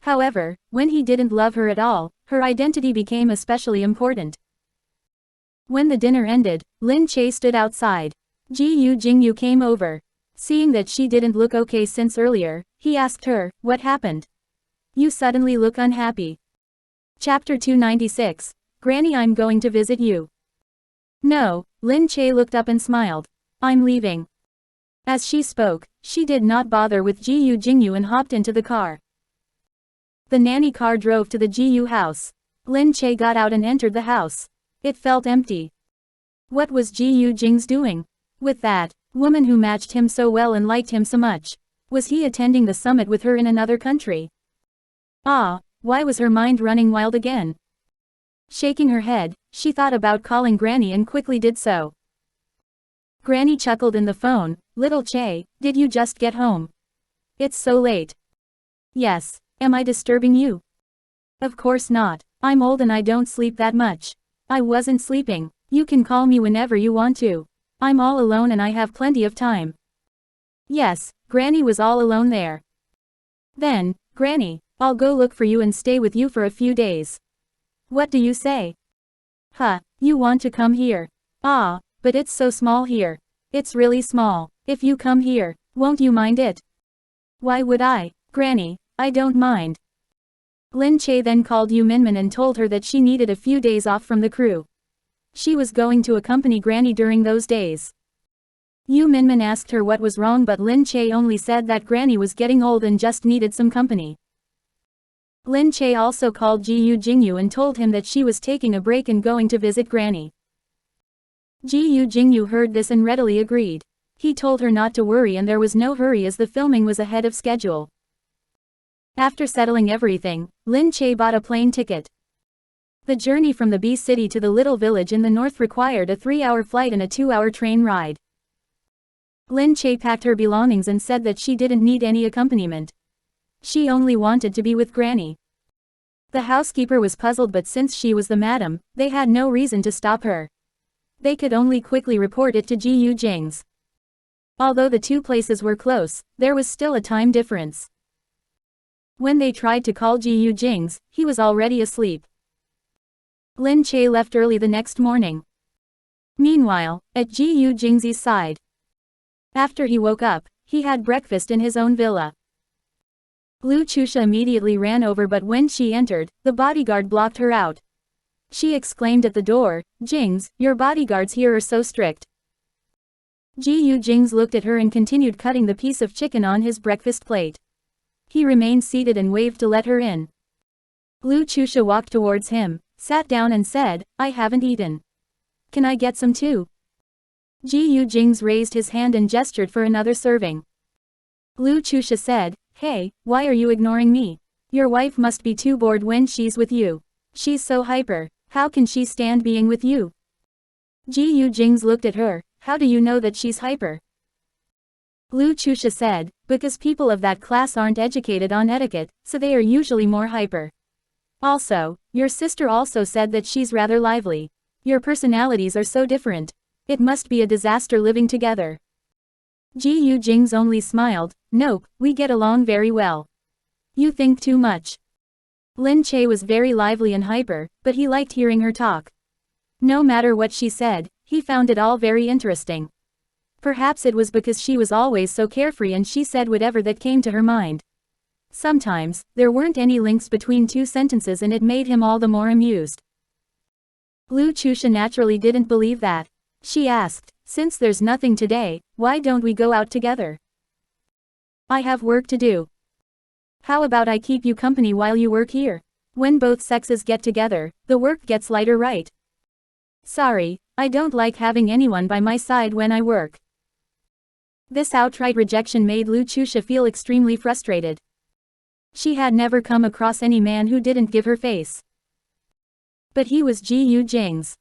However, when he didn't love her at all, her identity became especially important. When the dinner ended, Lin Che stood outside. Gu Jingyu came over. Seeing that she didn't look okay since earlier, he asked her, what happened? You suddenly look unhappy. Chapter 296. Granny, I'm going to visit you. No, Lin Che looked up and smiled. I'm leaving. As she spoke, she did not bother with Gu Jingyu and hopped into the car. The nanny car drove to the Gu house. Lin Che got out and entered the house. It felt empty. What was Gu Jingze doing? With that woman who matched him so well and liked him so much. Was he attending the summit with her in another country? Ah, why was her mind running wild again? Shaking her head, she thought about calling Granny and quickly did so. Granny chuckled in the phone. Little Che, did you just get home? It's so late. Yes. Am I disturbing you? Of course not. I'm old and I don't sleep that much. I wasn't sleeping. You can call me whenever you want to. I'm all alone and I have plenty of time. Yes, Granny was all alone there. Then, Granny, I'll go look for you and stay with you for a few days. What do you say? Huh, you want to come here? Ah, but it's so small here. It's really small. If you come here, won't you mind it? Why would I, Granny? I don't mind. Lin Che then called Yu Minmin and told her that she needed a few days off from the crew. She was going to accompany Granny during those days. Yu Minmin asked her what was wrong, but Lin Che only said that Granny was getting old and just needed some company. Lin Che also called Gu Jingyu and told him that she was taking a break and going to visit Granny. Gu Jingyu heard this and readily agreed. He told her not to worry and there was no hurry as the filming was ahead of schedule. After settling everything, Lin Che bought a plane ticket. The journey from the bee city to the little village in the north required a 3-hour flight and a 2-hour train ride. Lin Che packed her belongings and said that she didn't need any accompaniment. She only wanted to be with Granny. The housekeeper was puzzled, but since she was the madam, they had no reason to stop her. They could only quickly report it to Gu Jingze. Although the two places were close, there was still a time difference. When they tried to call Gu Jingze, he was already asleep. Lin Che left early the next morning. Meanwhile, at Gu Jingze's side. After he woke up, he had breakfast in his own villa. Lu Chusha immediately ran over, but when she entered, the bodyguard blocked her out. She exclaimed at the door, Jingze, your bodyguards here are so strict. Gu Jingze looked at her and continued cutting the piece of chicken on his breakfast plate. He remained seated and waved to let her in. Lu Chusha walked towards him, sat down and said, I haven't eaten. Can I get some too? Gu Jingze raised his hand and gestured for another serving. Lu Chusha said, Hey, why are you ignoring me? Your wife must be too bored when she's with you. She's so hyper, how can she stand being with you? Gu Jingze looked at her, how do you know that she's hyper? Lu Chusha said, Because people of that class aren't educated on etiquette, so they are usually more hyper. Also, your sister also said that she's rather lively. Your personalities are so different. It must be a disaster living together. Gu Jingze only smiled. Nope, we get along very well. You think too much. Lin Che was very lively and hyper, but he liked hearing her talk. No matter what she said, he found it all very interesting. Perhaps it was because she was always so carefree and she said whatever that came to her mind. Sometimes, there weren't any links between two sentences and it made him all the more amused. Lu Chusha naturally didn't believe that. She asked, since there's nothing today, why don't we go out together? I have work to do. How about I keep you company while you work here? When both sexes get together, the work gets lighter, right? Sorry, I don't like having anyone by my side when I work. This outright rejection made Lu Chusha feel extremely frustrated. She had never come across any man who didn't give her face. But he was Gu Jingze.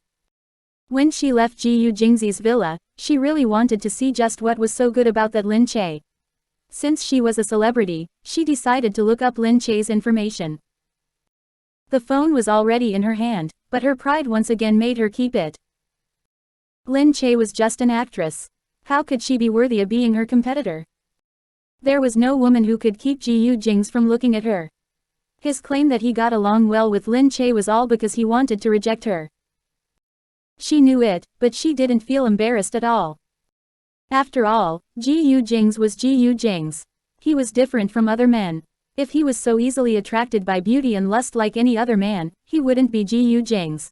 When she left Gu Jingze's villa, she really wanted to see just what was so good about that Lin Che. Since she was a celebrity, she decided to look up Lin Che's information. The phone was already in her hand, but her pride once again made her keep it. Lin Che was just an actress. How could she be worthy of being her competitor? There was no woman who could keep Gu Jingze from looking at her. His claim that he got along well with Lin Che was all because he wanted to reject her. She knew it, but she didn't feel embarrassed at all. After all, Gu Jingze was Gu Jingze. He was different from other men. If he was so easily attracted by beauty and lust like any other man, he wouldn't be Gu Jingze.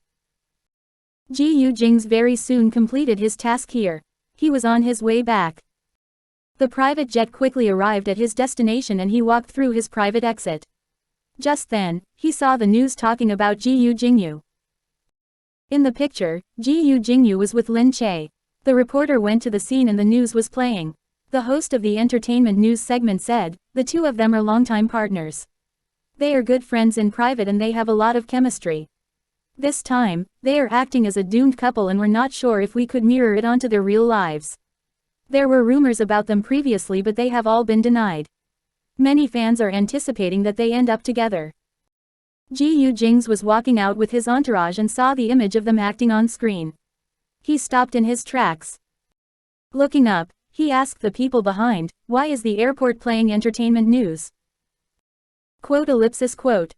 Gu Jingze very soon completed his task here. He was on his way back. The private jet quickly arrived at his destination and he walked through his private exit. Just then, he saw the news talking about Gu Jingyu. In the picture, Gu Jingyu was with Lin Che. The reporter went to the scene and the news was playing. The host of the entertainment news segment said, the two of them are longtime partners. They are good friends in private and they have a lot of chemistry. This time, they are acting as a doomed couple and we're not sure if we could mirror it onto their real lives. There were rumors about them previously but they have all been denied. Many fans are anticipating that they end up together. Gu Jingze was walking out with his entourage and saw the image of them acting on screen. He stopped in his tracks. Looking up, he asked the people behind, why is the airport playing entertainment news? Quote.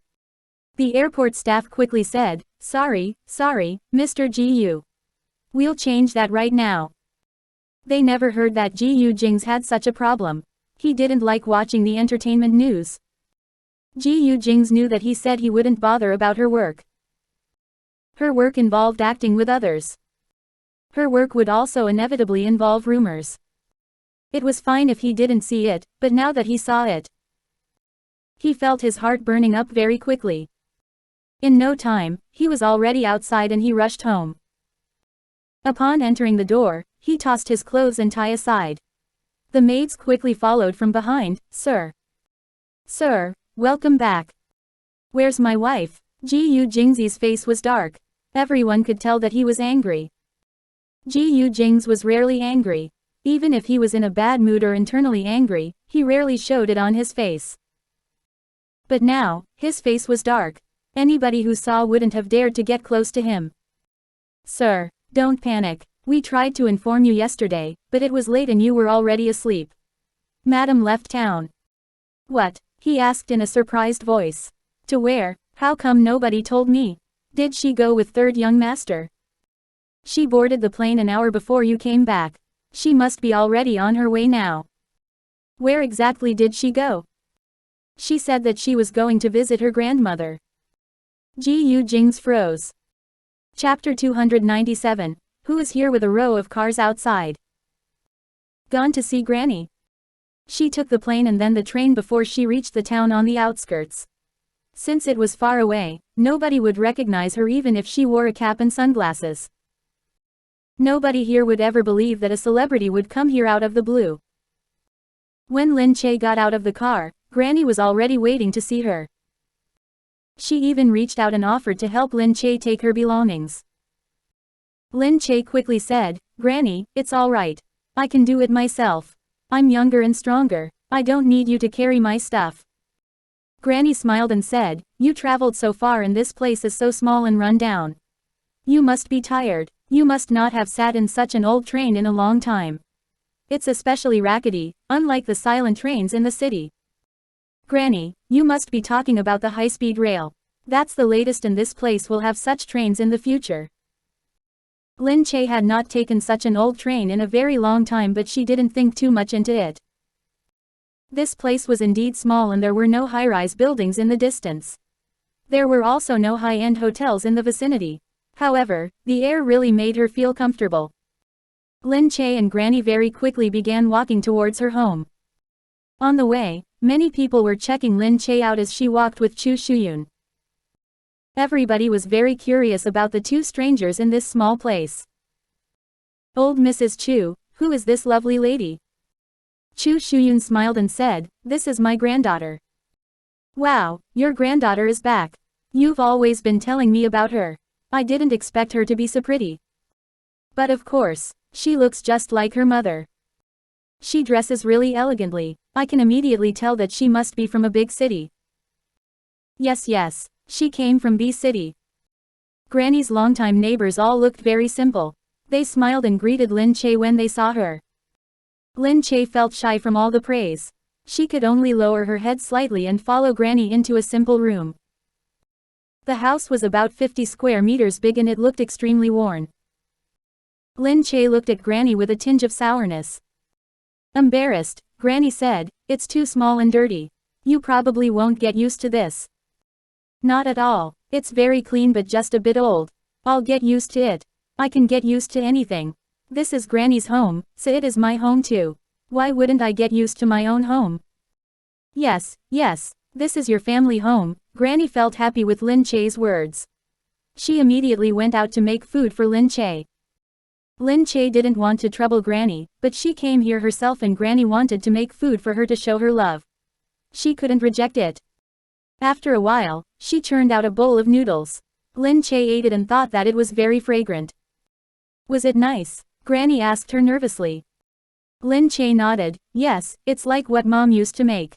The airport staff quickly said, sorry, Mr. Gu. We'll change that right now. They never heard that Gu Jingze had such a problem. He didn't like watching the entertainment news. Gu Jingze knew that he said he wouldn't bother about her work. Her work involved acting with others. Her work would also inevitably involve rumors. It was fine if he didn't see it, but now that he saw it, he felt his heart burning up very quickly. In no time, he was already outside and he rushed home. Upon entering the door, he tossed his clothes and tie aside. The maids quickly followed from behind. Sir, welcome back. Where's my wife? Gu Jingze's face was dark. Everyone could tell that he was angry. Gu Jingze was rarely angry. Even if he was in a bad mood or internally angry, he rarely showed it on his face. But now, his face was dark. Anybody who saw wouldn't have dared to get close to him. Sir, don't panic. We tried to inform you yesterday, but it was late and you were already asleep. Madam left town. What? He asked in a surprised voice. To where? How come nobody told me? Did she go with third young master? She boarded the plane an hour before you came back. She must be already on her way now. Where exactly did she go? She said that she was going to visit her grandmother. Gu Jingze froze. Chapter 297. Who is here with a row of cars outside? Gone to see Granny. She took the plane and then the train before she reached the town on the outskirts. Since it was far away, nobody would recognize her even if she wore a cap and sunglasses. Nobody here would ever believe that a celebrity would come here out of the blue. When Lin Che got out of the car, Granny was already waiting to see her. She even reached out and offered to help Lin Che take her belongings. Lin Che quickly said, Granny, it's all right. I can do it myself. I'm younger and stronger. I don't need you to carry my stuff. Granny smiled and said, you traveled so far and this place is so small and run down. You must be tired. You must not have sat in such an old train in a long time. It's especially rackety, unlike the silent trains in the city. Granny, you must be talking about the high-speed rail. That's the latest and this place will have such trains in the future. Lin Che had not taken such an old train in a very long time, but she didn't think too much into it. This place was indeed small and there were no high-rise buildings in the distance. There were also no high-end hotels in the vicinity. However, the air really made her feel comfortable. Lin Che and Granny very quickly began walking towards her home. On the way, many people were checking Lin Che out as she walked with Chu Shuyun. Everybody was very curious about the two strangers in this small place. Old Mrs. Chu, who is this lovely lady? Chu Shuyun smiled and said, this is my granddaughter. Wow, your granddaughter is back. You've always been telling me about her. I didn't expect her to be so pretty. But of course, she looks just like her mother. She dresses really elegantly. I can immediately tell that she must be from a big city. Yes, she came from B City. Granny's longtime neighbors all looked very simple. They smiled and greeted Lin Che when they saw her. Lin Che felt shy from all the praise. She could only lower her head slightly and follow Granny into a simple room. The house was about 50 square meters big and it looked extremely worn. Lin Che looked at Granny with a tinge of sourness. Embarrassed, Granny said, it's too small and dirty. You probably won't get used to this. Not at all. It's very clean but just a bit old. I'll get used to it. I can get used to anything. This is Granny's home, so it is my home too. Why wouldn't I get used to my own home? Yes, this is your family home. Granny felt happy with Lin Che's words. She immediately went out to make food for Lin Che. Lin Che didn't want to trouble Granny, but she came here herself and Granny wanted to make food for her to show her love. She couldn't reject it. After a while, she churned out a bowl of noodles. Lin Che ate it and thought that it was very fragrant. Was it nice? Granny asked her nervously. Lin Che nodded, yes, it's like what Mom used to make.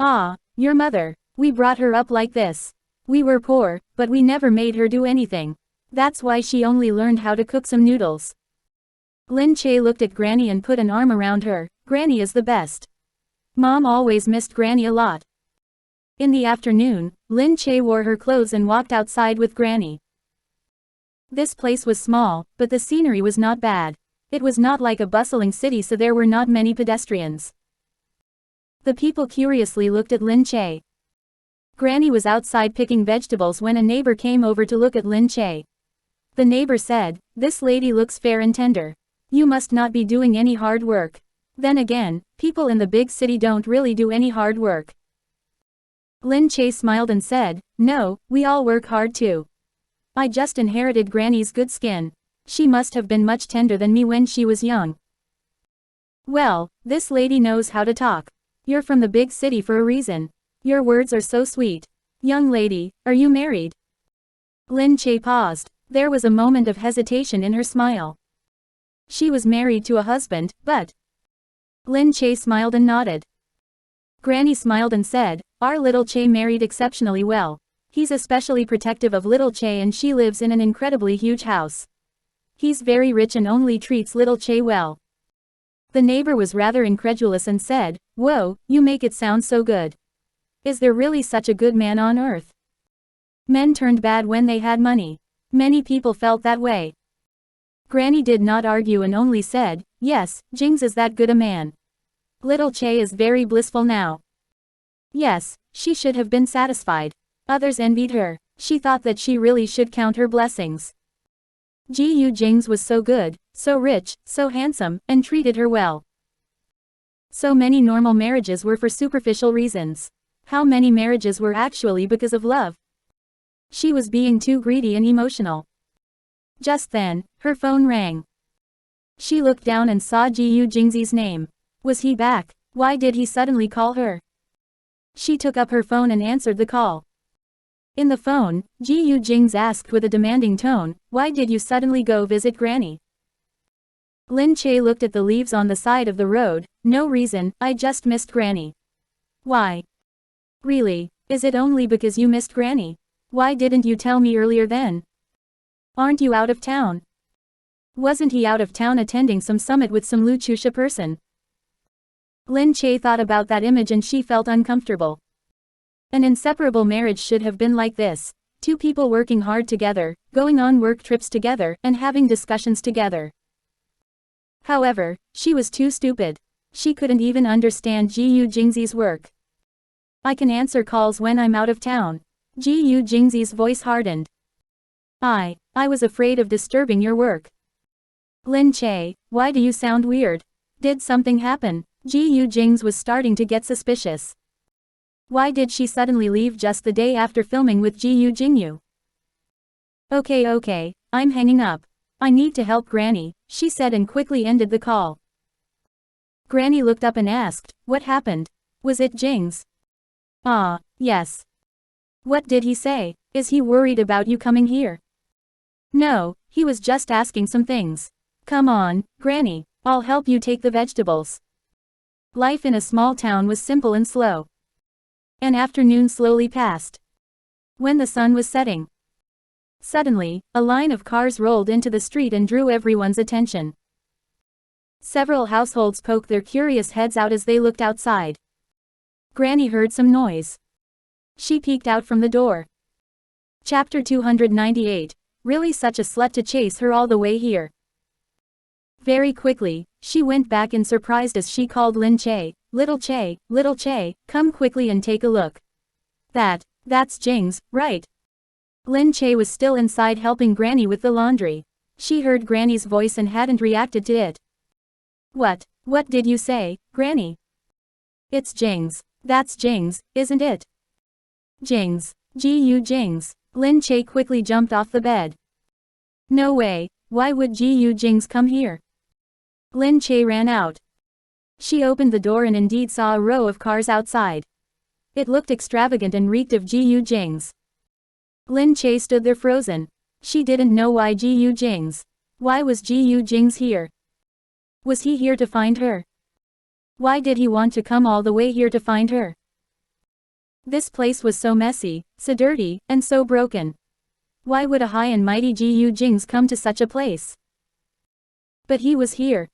Ah, your mother. We brought her up like this. We were poor, but we never made her do anything. That's why she only learned how to cook some noodles. Lin Che looked at Granny and put an arm around her. Granny is the best. Mom always missed Granny a lot. In the afternoon, Lin Che wore her clothes and walked outside with Granny. This place was small, but the scenery was not bad. It was not like a bustling city, so there were not many pedestrians. The people curiously looked at Lin Che. Granny was outside picking vegetables when a neighbor came over to look at Lin Che. The neighbor said, this lady looks fair and tender. You must not be doing any hard work. Then again, people in the big city don't really do any hard work. Lin Che smiled and said, no, we all work hard too. I just inherited Granny's good skin. She must have been much tender than me when she was young. Well, this lady knows how to talk. You're from the big city for a reason. Your words are so sweet. Young lady, are you married? Lin Che paused. There was a moment of hesitation in her smile. She was married to a husband, but... Lin Che smiled and nodded. Granny smiled and said, our little Che married exceptionally well. He's especially protective of little Che and she lives in an incredibly huge house. He's very rich and only treats little Che well. The neighbor was rather incredulous and said, whoa, you make it sound so good. Is there really such a good man on earth? Men turned bad when they had money. Many people felt that way. Granny did not argue and only said, yes, Jingze is that good a man. Little Che is very blissful now. Yes, she should have been satisfied. Others envied her. She thought that she really should count her blessings. Gu Jingze was so good, so rich, so handsome, and treated her well. So many normal marriages were for superficial reasons. How many marriages were actually because of love? She was being too greedy and emotional. Just then, her phone rang. She looked down and saw Gu Jingze's name. Was he back? Why did he suddenly call her? She took up her phone and answered the call. In the phone, Gu Jingze asked with a demanding tone, why did you suddenly go visit Granny? Lin Che looked at the leaves on the side of the road. No reason, I just missed Granny. Why? Really, is it only because you missed Granny? Why didn't you tell me earlier then? Aren't you out of town? Wasn't he out of town attending some summit with some Luchusha person? Lin Che thought about that image and she felt uncomfortable. An inseparable marriage should have been like this. Two people working hard together, going on work trips together, and having discussions together. However, she was too stupid. She couldn't even understand Gu Jingze's work. I can answer calls when I'm out of town. Gu Jingze's voice hardened. I was afraid of disturbing your work. Lin Che, why do you sound weird? Did something happen? Gu Jingze was starting to get suspicious. Why did she suddenly leave just the day after filming with Gu Jingyu? Okay, I'm hanging up. I need to help Granny, she said and quickly ended the call. Granny looked up and asked, what happened? Was it Jingze? Yes. What did he say? Is he worried about you coming here? No, he was just asking some things. Come on, Granny, I'll help you take the vegetables. Life in a small town was simple and slow. An afternoon slowly passed. When the sun was setting, suddenly, a line of cars rolled into the street and drew everyone's attention. Several households poked their curious heads out as they looked outside. Granny heard some noise. She peeked out from the door. Chapter 298. Really such a slut to chase her all the way here. Very quickly, she went back in surprise as she called Lin Che, Little Che, come quickly and take a look. That's Jingze, right? Lin Che was still inside helping Granny with the laundry. She heard Granny's voice and hadn't reacted to it. What did you say, Granny? It's Jingze. That's Jingze, isn't it? Jingze. Gu Jingze. Lin Che quickly jumped off the bed. No way, why would Gu Jingze come here? Lin Che ran out. She opened the door and indeed saw a row of cars outside. It looked extravagant and reeked of Gu Jingze. Lin Che stood there frozen. She didn't know why Gu Jingze. Why was Gu Jingze here? Was he here to find her? Why did he want to come all the way here to find her? This place was so messy, so dirty, and so broken. Why would a high and mighty Gu Jingze come to such a place? But he was here.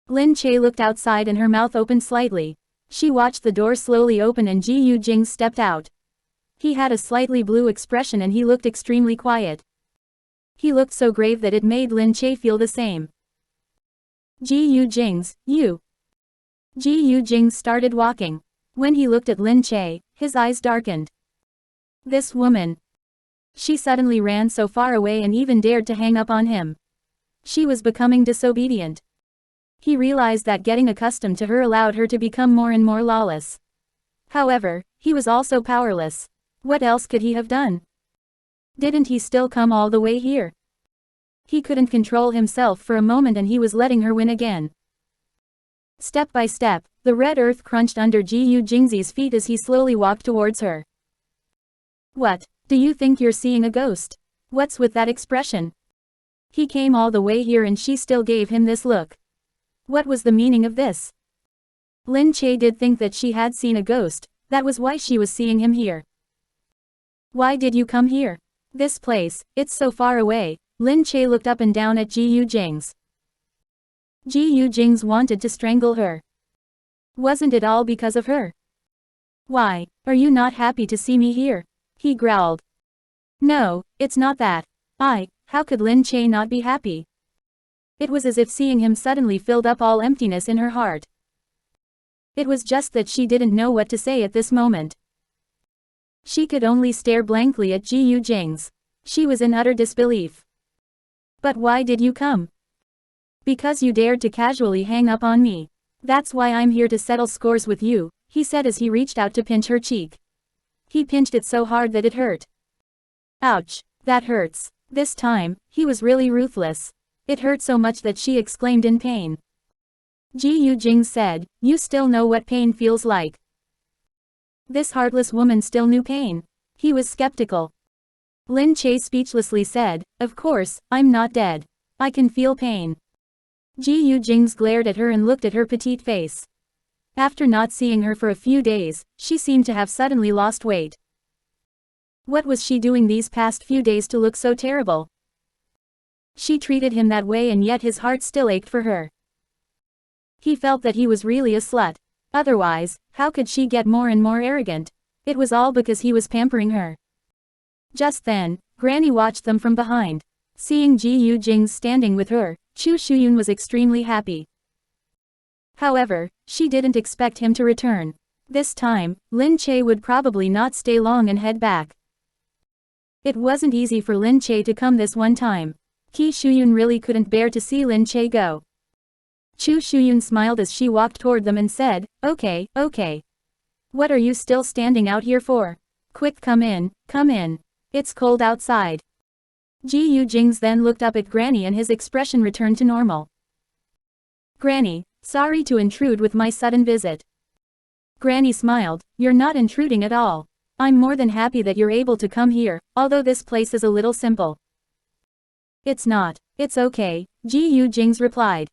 Lin Che looked outside and her mouth opened slightly. She watched the door slowly open and Gu Jingze stepped out. He had a slightly blue expression and he looked extremely quiet. He looked so grave that it made Lin Che feel the same. Gu Jingze, you. Gu Jingze started walking. When he looked at Lin Che, his eyes darkened. This woman. She suddenly ran so far away and even dared to hang up on him. She was becoming disobedient. He realized that getting accustomed to her allowed her to become more and more lawless. However, he was also powerless. What else could he have done? Didn't he still come all the way here? He couldn't control himself for a moment and he was letting her win again. Step by step, the red earth crunched under Gu Jingze's feet as he slowly walked towards her. What? Do you think you're seeing a ghost? What's with that expression? He came all the way here and she still gave him this look. What was the meaning of this? Lin Che did think that she had seen a ghost, that was why she was seeing him here. Why did you come here? This place, it's so far away. Lin Che looked up and down at Gu Jingze. Gu Jingze wanted to strangle her. Wasn't it all because of her? Why, are you not happy to see me here? He growled. No, it's not that. How could Lin Che not be happy? It was as if seeing him suddenly filled up all emptiness in her heart. It was just that she didn't know what to say at this moment. She could only stare blankly at Gu Jingze. She was in utter disbelief. But why did you come? Because you dared to casually hang up on me. That's why I'm here to settle scores with you, he said as he reached out to pinch her cheek. He pinched it so hard that it hurt. Ouch, that hurts. This time, he was really ruthless. It hurt so much that she exclaimed in pain. Gu Jingze said, you still know what pain feels like. This heartless woman still knew pain. He was skeptical. Lin Che speechlessly said, of course, I'm not dead. I can feel pain. Gu Jingze glared at her and looked at her petite face. After not seeing her for a few days, she seemed to have suddenly lost weight. What was she doing these past few days to look so terrible? She treated him that way and yet his heart still ached for her. He felt that he was really a slut. Otherwise, how could she get more and more arrogant? It was all because he was pampering her. Just then, Granny watched them from behind. Seeing Gu Jingze standing with her, Chu Shuyun was extremely happy. However, she didn't expect him to return. This time, Lin Che would probably not stay long and head back. It wasn't easy for Lin Che to come this one time. Qi Shuyun really couldn't bear to see Lin Che go. Chu Shuyun smiled as she walked toward them and said, "Okay, okay. What are you still standing out here for? Quick, come in, come in. It's cold outside." Gu Jingze then looked up at Granny and his expression returned to normal. "Granny, sorry to intrude with my sudden visit." Granny smiled, "You're not intruding at all. I'm more than happy that you're able to come here, although this place is a little simple." "It's not. It's okay," Gu Jingze replied.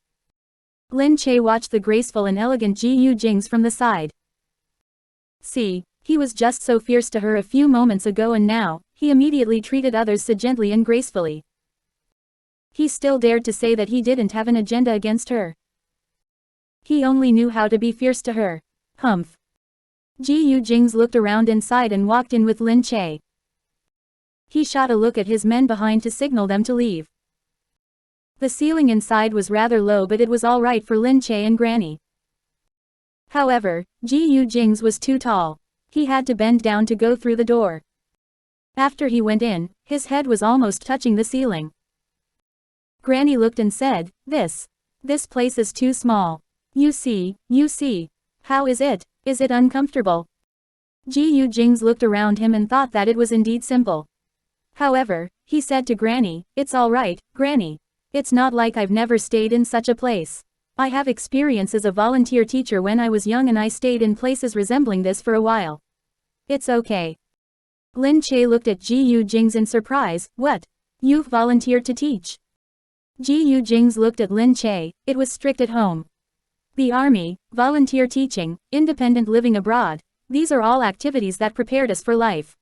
Lin Che watched the graceful and elegant Gu Jingze from the side. See, he was just so fierce to her a few moments ago and now, he immediately treated others so gently and gracefully. He still dared to say that he didn't have an agenda against her. He only knew how to be fierce to her. Humph. Gu Jingze looked around inside and walked in with Lin Che. He shot a look at his men behind to signal them to leave. The ceiling inside was rather low but it was alright for Lin Che and Granny. However, Gu Jingze was too tall. He had to bend down to go through the door. After he went in, his head was almost touching the ceiling. Granny looked and said, This place is too small. You see. How is it? Is it uncomfortable?" Gu Jingze looked around him and thought that it was indeed simple. However, he said to Granny, "It's alright, Granny. It's not like I've never stayed in such a place. I have experience as a volunteer teacher when I was young and I stayed in places resembling this for a while. It's okay." Lin Che looked at Gu Jingze in surprise, "What? You've volunteered to teach?" Gu Jingze looked at Lin Che, "It was strict at home. The army, volunteer teaching, independent living abroad, these are all activities that prepared us for life."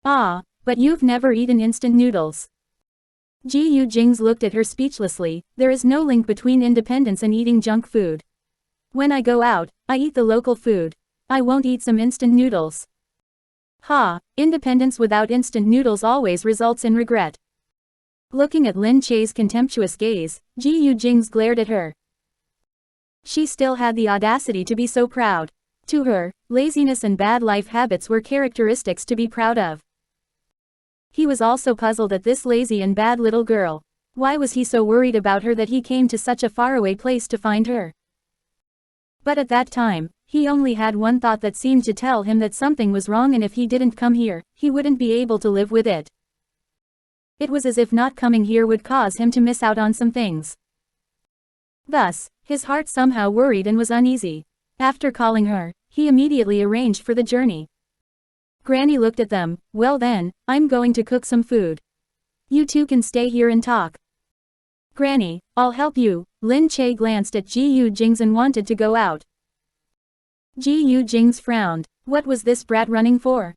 "Ah, but you've never eaten instant noodles." Gu Jingze looked at her speechlessly, "There is no link between independence and eating junk food. When I go out, I eat the local food. I won't eat some instant noodles." "Ha, independence without instant noodles always results in regret." Looking at Lin Che's contemptuous gaze, Gu Jingze glared at her. She still had the audacity to be so proud. To her, laziness and bad life habits were characteristics to be proud of. He was also puzzled at this lazy and bad little girl. Why was he so worried about her that he came to such a faraway place to find her? But at that time, he only had one thought that seemed to tell him that something was wrong and if he didn't come here, he wouldn't be able to live with it. It was as if not coming here would cause him to miss out on some things. Thus, his heart somehow worried and was uneasy. After calling her, he immediately arranged for the journey. Granny looked at them, "Well then, I'm going to cook some food. You two can stay here and talk." "Granny, I'll help you." Lin Che glanced at Gu Jingze and wanted to go out. Gu Jingze frowned. What was this brat running for?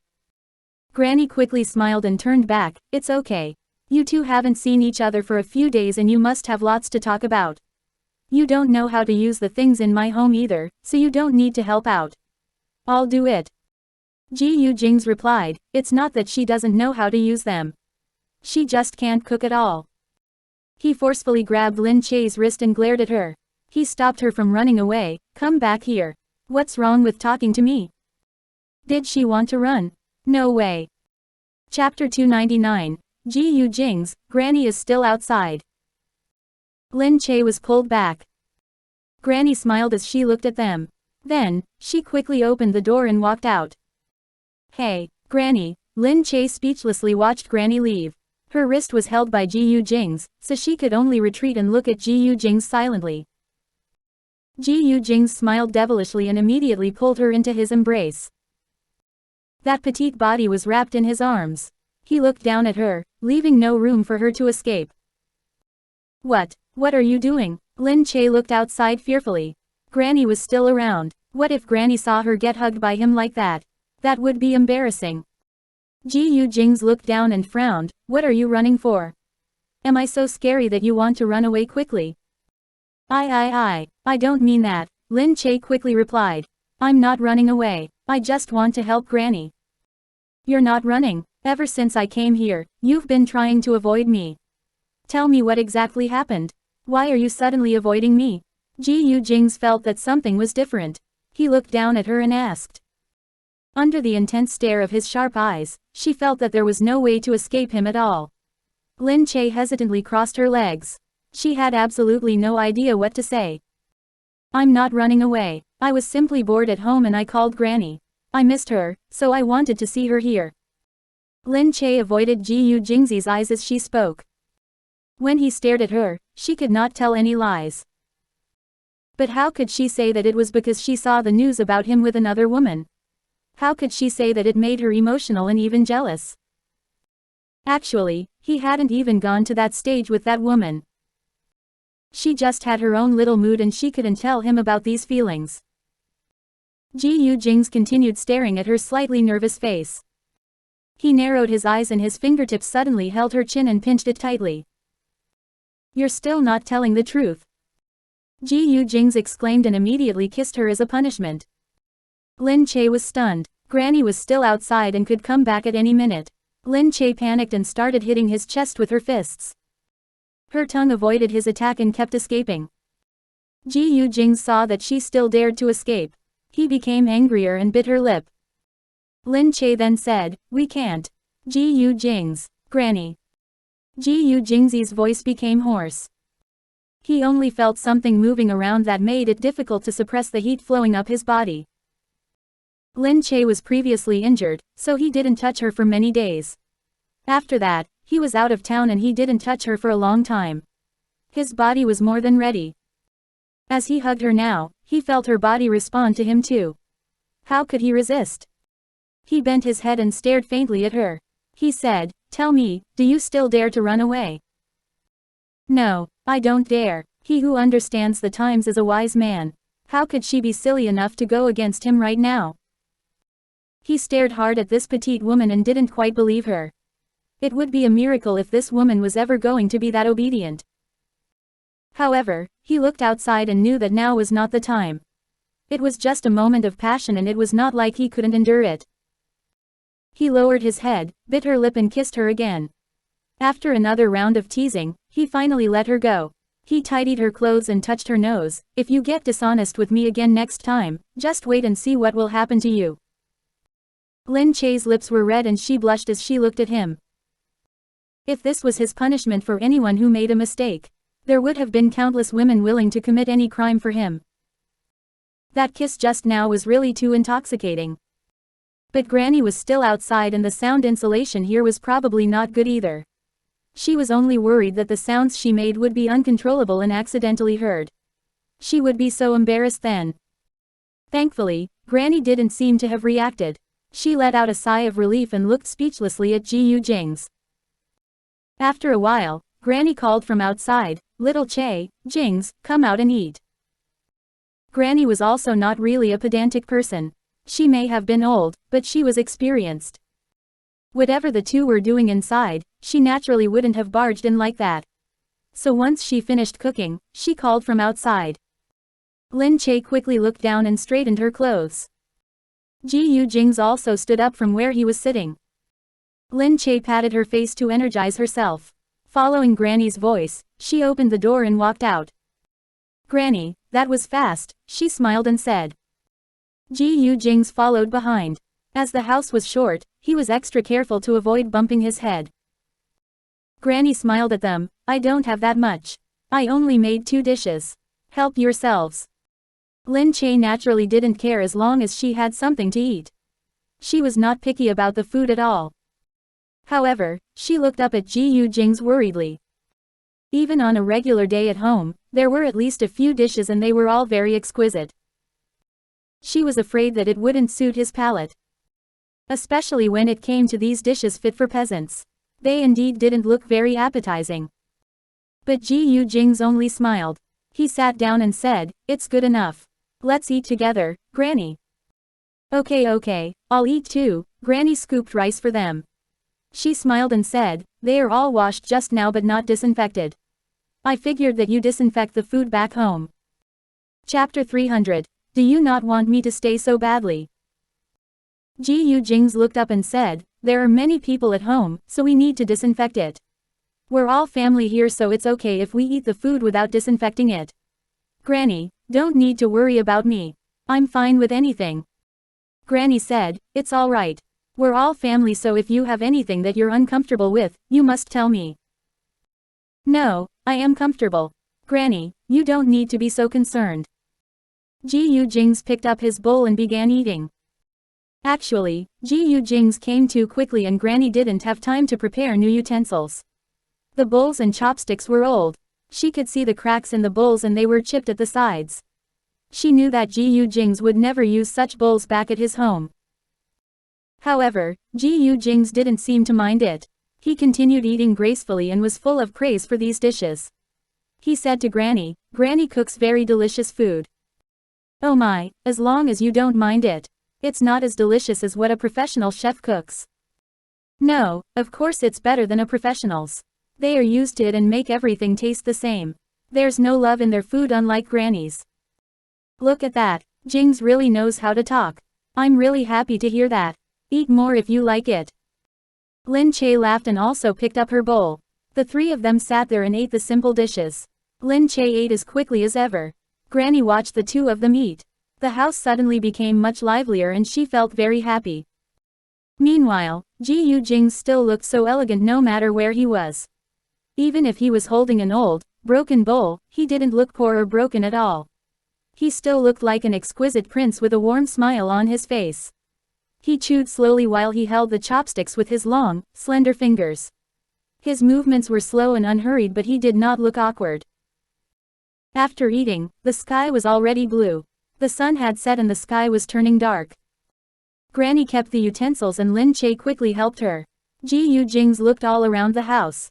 Granny quickly smiled and turned back, "It's okay. You two haven't seen each other for a few days and you must have lots to talk about. You don't know how to use the things in my home either, so you don't need to help out. I'll do it." Gu Jingze replied, "It's not that she doesn't know how to use them. She just can't cook at all." He forcefully grabbed Lin Che's wrist and glared at her. He stopped her from running away. "Come back here. What's wrong with talking to me?" Did she want to run? No way. Chapter 299. Gu Jingze, Granny is still outside. Lin Che was pulled back. Granny smiled as she looked at them. Then, she quickly opened the door and walked out. "Hey, Granny." Lin Che speechlessly watched Granny leave. Her wrist was held by Gu Jingze, so she could only retreat and look at Gu Jingze silently. Gu Jingze smiled devilishly and immediately pulled her into his embrace. That petite body was wrapped in his arms. He looked down at her, leaving no room for her to escape. "What? What are you doing? Lin Che looked outside fearfully. Granny was still around. What if Granny saw her get hugged by him like that? That would be embarrassing. Gu Jingze looked down and frowned. What are you running for? Am I so scary that you want to run away quickly? I don't mean that, Lin Che quickly replied. I'm not running away, I just want to help Granny. You're not running. Ever since I came here, you've been trying to avoid me. Tell me what exactly happened. Why are you suddenly avoiding me? Gu Jingze felt that something was different. He looked down at her and asked. Under the intense stare of his sharp eyes, she felt that there was no way to escape him at all. Lin Che hesitantly crossed her legs. She had absolutely no idea what to say. I'm not running away. I was simply bored at home and I called Granny. I missed her, so I wanted to see her here. Lin Che avoided Gu Jingze's eyes as she spoke. When he stared at her, she could not tell any lies. But how could she say that it was because she saw the news about him with another woman? How could she say that it made her emotional and even jealous? Actually, he hadn't even gone to that stage with that woman. She just had her own little mood and she couldn't tell him about these feelings. Gu Jingze continued staring at her slightly nervous face. He narrowed his eyes and his fingertips suddenly held her chin and pinched it tightly. You're still not telling the truth. Gu Jingze exclaimed and immediately kissed her as a punishment. Lin Che was stunned. Granny was still outside and could come back at any minute. Lin Che panicked and started hitting his chest with her fists. Her tongue avoided his attack and kept escaping. Gu Jingze saw that she still dared to escape. He became angrier and bit her lip. Lin Che then said, we can't. Gu Jingze, Granny. Gu Jingze's voice became hoarse. He only felt something moving around that made it difficult to suppress the heat flowing up his body. Lin Che was previously injured, so he didn't touch her for many days. After that, he was out of town and he didn't touch her for a long time. His body was more than ready. As he hugged her now, he felt her body respond to him too. How could he resist? He bent his head and stared faintly at her. He said, tell me, do you still dare to run away? No, I don't dare. He who understands the times is a wise man. How could she be silly enough to go against him right now? He stared hard at this petite woman and didn't quite believe her. It would be a miracle if this woman was ever going to be that obedient. However, he looked outside and knew that now was not the time. It was just a moment of passion and it was not like he couldn't endure it. He lowered his head, bit her lip and kissed her again. After another round of teasing, he finally let her go. He tidied her clothes and touched her nose. If you get dishonest with me again next time, just wait and see what will happen to you. Lin Che's lips were red and she blushed as she looked at him. If this was his punishment for anyone who made a mistake, there would have been countless women willing to commit any crime for him. That kiss just now was really too intoxicating. But Granny was still outside and the sound insulation here was probably not good either. She was only worried that the sounds she made would be uncontrollable and accidentally heard. She would be so embarrassed then. Thankfully, Granny didn't seem to have reacted. She let out a sigh of relief and looked speechlessly at Gu Jingze. After a while, Granny called from outside, Little Che, Jingze, come out and eat. Granny was also not really a pedantic person. She may have been old, but she was experienced. Whatever the two were doing inside, she naturally wouldn't have barged in like that. So once she finished cooking, she called from outside. Lin Che quickly looked down and straightened her clothes. Gu Jingze also stood up from where he was sitting. Lin Che patted her face to energize herself. Following Granny's voice, she opened the door and walked out. Granny, that was fast, she smiled and said. Gu Jingze followed behind. As the house was short, he was extra careful to avoid bumping his head. Granny smiled at them, I don't have that much. I only made 2 dishes. Help yourselves. Lin Che naturally didn't care as long as she had something to eat. She was not picky about the food at all. However, she looked up at Gu Jingze worriedly. Even on a regular day at home, there were at least a few dishes and they were all very exquisite. She was afraid that it wouldn't suit his palate. Especially when it came to these dishes fit for peasants. They indeed didn't look very appetizing. But Gu Jingze only smiled. He sat down and said, "It's good enough. Let's eat together, Granny." Okay, I'll eat too." Granny scooped rice for them. She smiled and said, "They are all washed just now but not disinfected. I figured that you disinfect the food back home." Chapter 300. Do you not want me to stay so badly? Gu Jingze looked up and said, "There are many people at home, so we need to disinfect it. We're all family here, so it's okay if we eat the food without disinfecting it. Granny, don't need to worry about me. I'm fine with anything." Granny said, "It's all right. We're all family, so if you have anything that you're uncomfortable with, you must tell me." "No, I am comfortable. Granny, you don't need to be so concerned." Gu Jingze picked up his bowl and began eating. Actually, Gu Jingze came too quickly and Granny didn't have time to prepare new utensils. The bowls and chopsticks were old. She could see the cracks in the bowls and they were chipped at the sides. She knew that Gu Jingze would never use such bowls back at his home. However, Gu Jingze didn't seem to mind it. He continued eating gracefully and was full of praise for these dishes. He said to Granny, "Granny cooks very delicious food. Oh my, as long as you don't mind it. It's not as delicious as what a professional chef cooks." "No, of course it's better than a professional's. They are used to it and make everything taste the same. There's no love in their food unlike Granny's." "Look at that, Jingze really knows how to talk. I'm really happy to hear that. Eat more if you like it." Lin Che laughed and also picked up her bowl. The three of them sat there and ate the simple dishes. Lin Che ate as quickly as ever. Granny watched the two of them eat. The house suddenly became much livelier and she felt very happy. Meanwhile, Gu Jingze still looked so elegant no matter where he was. Even if he was holding an old, broken bowl, he didn't look poor or broken at all. He still looked like an exquisite prince with a warm smile on his face. He chewed slowly while he held the chopsticks with his long, slender fingers. His movements were slow and unhurried, but he did not look awkward. After eating, the sky was already blue. The sun had set and the sky was turning dark. Granny kept the utensils and Lin Che quickly helped her. Gu Jingze looked all around the house.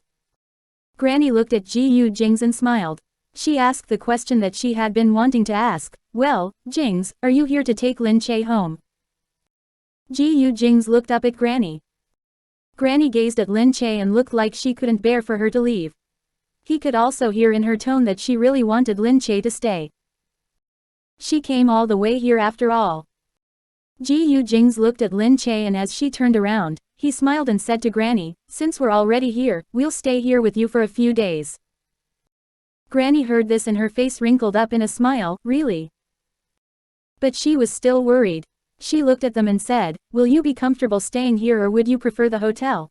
Granny looked at Gu Jingze and smiled. She asked the question that she had been wanting to ask. "Well, Jingze, are you here to take Lin Che home?" Gu Jingze looked up at Granny. Granny gazed at Lin Che and looked like she couldn't bear for her to leave. He could also hear in her tone that she really wanted Lin Che to stay. She came all the way here after all. Gu Jingze looked at Lin Che and as she turned around, he smiled and said to Granny, "Since we're already here, we'll stay here with you for a few days." Granny heard this and her face wrinkled up in a smile, "Really?" But she was still worried. She looked at them and said, "Will you be comfortable staying here or would you prefer the hotel?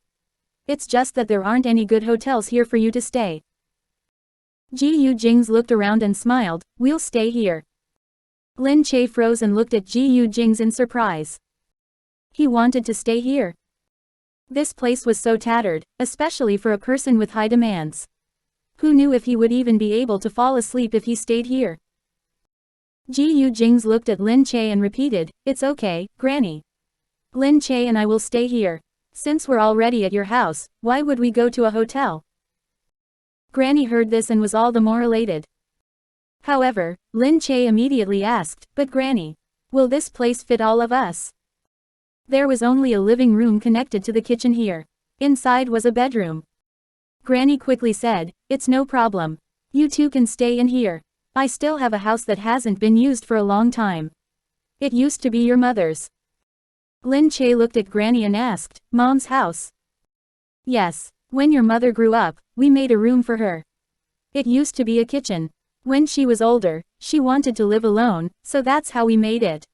It's just that there aren't any good hotels here for you to stay." Gu Jingze looked around and smiled, "We'll stay here." Lin Che froze and looked at Gu Jingze in surprise. He wanted to stay here. This place was so tattered, especially for a person with high demands. Who knew if he would even be able to fall asleep if he stayed here? Gu Jingze looked at Lin Che and repeated, "It's okay, Granny. Lin Che and I will stay here. Since we're already at your house, why would we go to a hotel?" Granny heard this and was all the more elated. However, Lin Che immediately asked, "But Granny, will this place fit all of us?" There was only a living room connected to the kitchen here. Inside was a bedroom. Granny quickly said, "It's no problem. You two can stay in here. I still have a house that hasn't been used for a long time. It used to be your mother's." Lin Che looked at Granny and asked, "Mom's house?" "Yes. When your mother grew up, we made a room for her. It used to be a kitchen. When she was older, she wanted to live alone, so that's how we made it."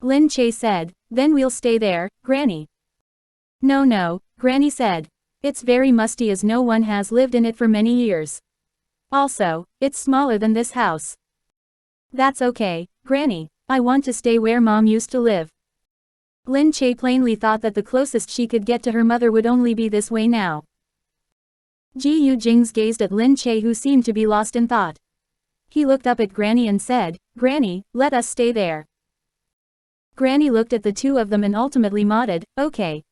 Lin Che said, "Then we'll stay there, Granny." No, Granny said. "It's very musty as no one has lived in it for many years. Also, it's smaller than this house." "That's okay, Granny. I want to stay where Mom used to live." Lin Che plainly thought that the closest she could get to her mother would only be this way now. Gu Jingze gazed at Lin Che who seemed to be lost in thought. He looked up at Granny and said, "Granny, let us stay there." Granny looked at the two of them and ultimately nodded, "Okay.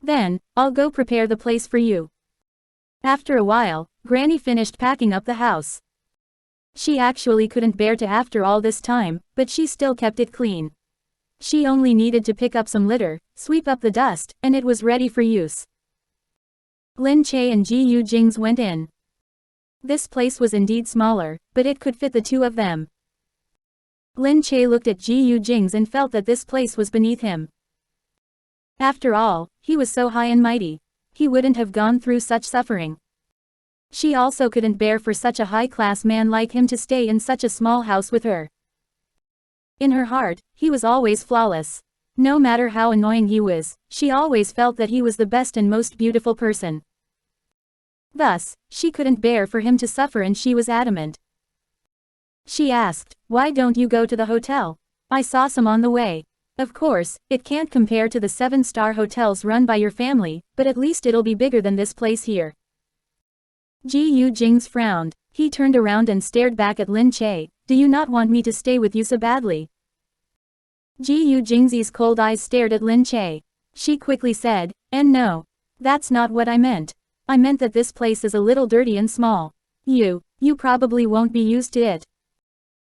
Then, I'll go prepare the place for you." After a while, Granny finished packing up the house. She actually couldn't bear to after all this time, but she still kept it clean. She only needed to pick up some litter, sweep up the dust, and it was ready for use. Lin Che and Gu Jingze went in. This place was indeed smaller, but it could fit the two of them. Lin Che looked at Gu Jingze and felt that this place was beneath him. After all, he was so high and mighty. He wouldn't have gone through such suffering. She also couldn't bear for such a high-class man like him to stay in such a small house with her. In her heart, he was always flawless. No matter how annoying he was, she always felt that he was the best and most beautiful person. Thus, she couldn't bear for him to suffer and she was adamant. She asked, "Why don't you go to the hotel? I saw some on the way. Of course, it can't compare to the 7-star hotels run by your family, but at least it'll be bigger than this place here." Gu Jingze frowned. He turned around and stared back at Lin Che. "Do you not want me to stay with you so badly?" Gu Jingze's cold eyes stared at Lin Che. She quickly said, "And no. That's not what I meant. I meant that this place is a little dirty and small. You probably won't be used to it."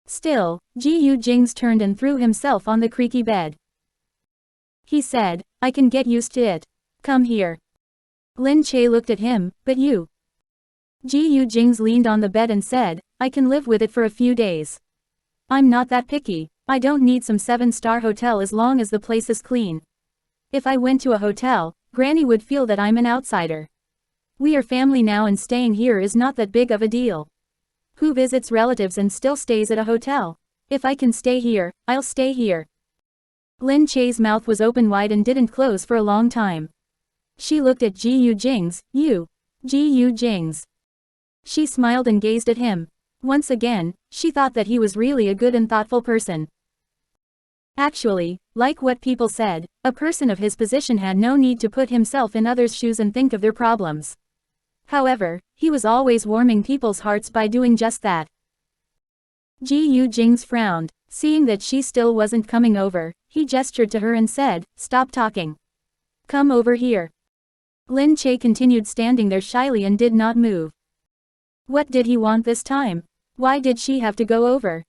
Still, Gu Jingze turned and threw himself on the creaky bed. He said, "I can get used to it. Come here." Lin Che looked at him, "But you?" Gu Jingze leaned on the bed and said, "I can live with it for a few days. I'm not that picky. I don't need some 7-star hotel as long as the place is clean. If I went to a hotel, Granny would feel that I'm an outsider. We are family now and staying here is not that big of a deal. Who visits relatives and still stays at a hotel? If I can stay here, I'll stay here." Lin Che's mouth was open wide and didn't close for a long time. She looked at Gu Jingze. Gu Jingze." She smiled and gazed at him. Once again, she thought that he was really a good and thoughtful person. Actually, like what people said, a person of his position had no need to put himself in others' shoes and think of their problems. However, he was always warming people's hearts by doing just that. Gu Jingze frowned. Seeing that she still wasn't coming over, he gestured to her and said, "Stop talking. Come over here." Lin Che continued standing there shyly and did not move. What did he want this time? Why did she have to go over?